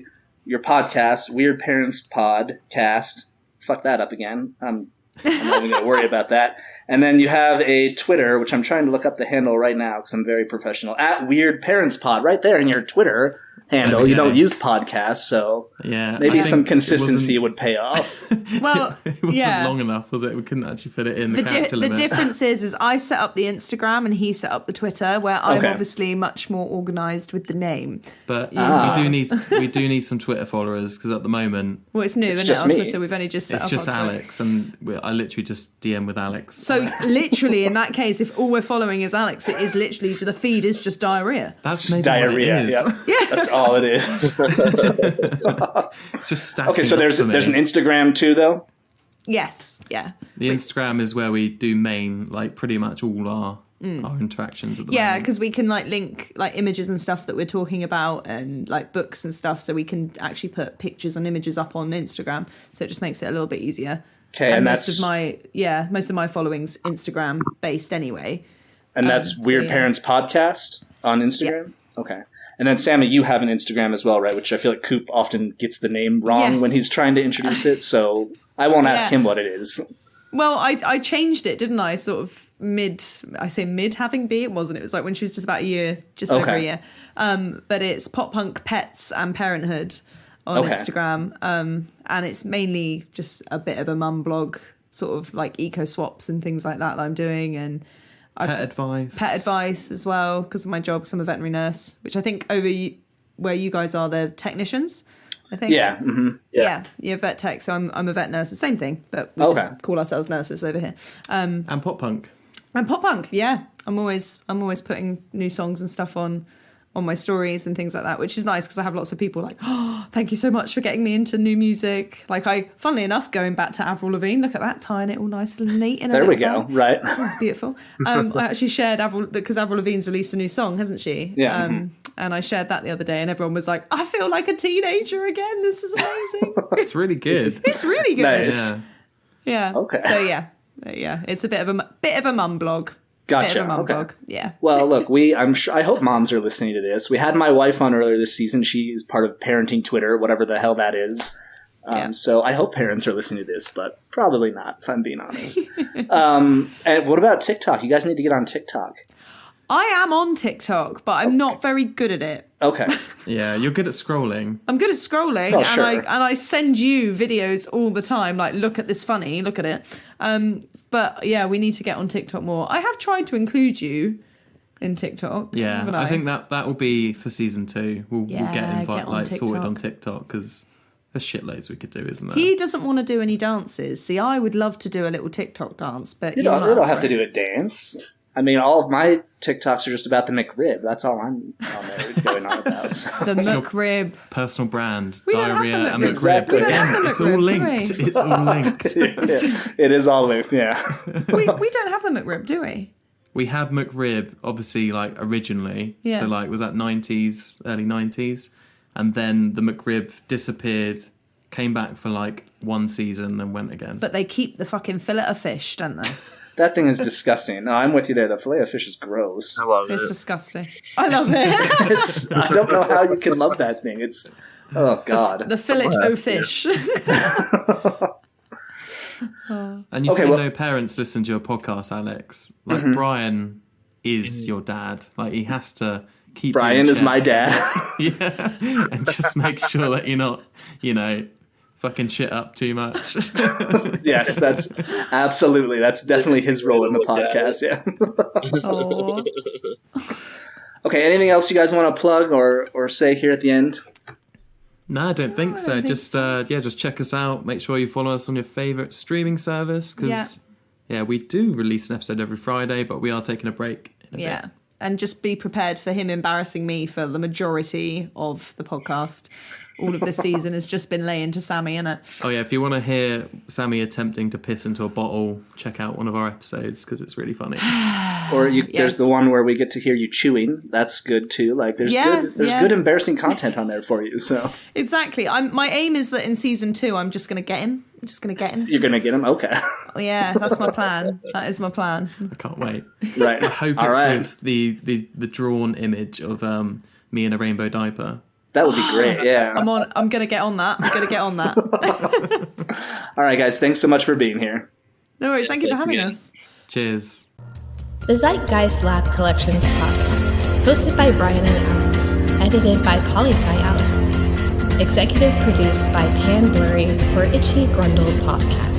your podcast, Weird Parents Podcast. Fuck that up again. I'm not even going to worry about that. And then you have a Twitter, which I'm trying to look up the handle right now because I'm very professional. At Weird Parents Pod, right there in your Twitter handle. Okay. You don't use podcasts, so maybe some consistency would pay off. Well, it wasn't long enough, was it? We couldn't actually fit it in the character limit. The difference is I set up the Instagram and he set up the Twitter, where I'm obviously much more organised with the name. But we do need some Twitter followers because at the moment, well, it's new, isn't it? On Twitter, we've only just set up. It's just Alex, and I literally just DM with Alex. So literally, in that case, if all we're following is Alex, it is literally the feed is just diarrhea. That's maybe diarrhea. What it is. Yeah, that's all it is. It's just stacking. Okay, so there's an Instagram too, though. Yes, yeah. The Instagram is where we do pretty much all our interactions at the moment. Yeah, because we can link images and stuff that we're talking about and books and stuff, so we can actually put pictures and images up on Instagram. So it just makes it a little bit easier. Okay, and most of my following's Instagram based anyway. And that's Weird Parents Podcast on Instagram? Yeah. Okay. And then, Sammie, you have an Instagram as well, right? Which I feel like Coop often gets the name wrong when he's trying to introduce it, so I won't ask him what it is. Well, I changed it, didn't I? Sort of mid having B, it wasn't. It was when she was just about a year, over a year. But it's Pop Punk Pets and Parenthood on Instagram. And it's mainly just a bit of a mum blog, sort of eco swaps and things like that I'm doing, and pet advice as well because of my job, because I'm a veterinary nurse, which I think where you guys are, they're technicians, I think. Yeah. Mm-hmm. Yeah, you're vet tech, so I'm a vet nurse. The same thing, but we just call ourselves nurses over here. And pop punk. And pop punk, yeah. I'm always putting new songs and stuff on my stories and things like that, which is nice because I have lots of people thank you so much for getting me into new music. Funnily enough, going back to Avril Lavigne, look at that, tying it all nice and neat. There we go, right. Oh, beautiful. I actually shared because Avril Lavigne's released a new song, hasn't she? Yeah. And I shared that the other day and everyone was like, I feel like a teenager again. This is amazing. It's really good. It's really good. Nice. Yeah. Okay. So yeah, it's a bit of a mum blog. Gotcha. Blog. Yeah. Well, look, I hope moms are listening to this. We had my wife on earlier this season. She is part of Parenting Twitter, whatever the hell that is. So I hope parents are listening to this, but probably not, if I'm being honest. And what about TikTok? You guys need to get on TikTok. I am on TikTok, but I'm not very good at it. Okay. Yeah, you're good at scrolling. I'm good at scrolling, and I send you videos all the time, look at this funny, look at it. But yeah, we need to get on TikTok more. I have tried to include you in TikTok. Yeah, I think that will be for season 2. We'll get sorted on TikTok because there's shitloads we could do, isn't there? He doesn't want to do any dances. See, I would love to do a little TikTok dance, but you don't have to do a dance. I mean, all of my TikToks are just about the McRib. That's all I'm going on about. The McRib. Personal brand. We Diarrhea and McRib. Exactly. Again, it's all linked. It's all linked. It is all linked, yeah. We don't have the McRib, do we? We had McRib, obviously, originally. Yeah. So, was that early 90s? And then the McRib disappeared, came back for, one season, then went again. But they keep the fucking fillet of fish, don't they? That thing is disgusting. No, I'm with you there. The filet of fish is gross. I love it. It's disgusting. I love it. I don't know how you can love that thing. It's, oh, God. The fillet of fish. And you say no parents listen to your podcast, Alex. Brian is your dad. He has to keep Brian is my dad. Yeah. And just make sure that you're not, fucking shit up too much. Yes, that's definitely his role in the podcast. Yeah. Okay. Anything else you guys want to plug or say here at the end? No, I don't think so. Just check us out. Make sure you follow us on your favourite streaming service because we do release an episode every Friday, but we are taking a break in a bit. And just be prepared for him embarrassing me for the majority of the podcast. All of this season has just been laying to Sammie, innit? Oh yeah, if you want to hear Sammie attempting to piss into a bottle, check out one of our episodes because it's really funny. Or there's the one where we get to hear you chewing. That's good too. Like there's good embarrassing content on there for you. So exactly. My aim is that in season 2, I'm just going to get him. You're going to get him? Okay. Yeah, that's my plan. That is my plan. I can't wait. Right. I hope it's with the drawn image of me in a rainbow diaper. That would be great, yeah. I'm going to get on that. All right, guys. Thanks so much for being here. No worries. Thank you for having us. Cheers. The Zeitgeist Lab Collections podcast, hosted by Brian and Alex, edited by Poli-Sci Alex, executive produced by Pan Blurry for Itchy Grundle Podcast.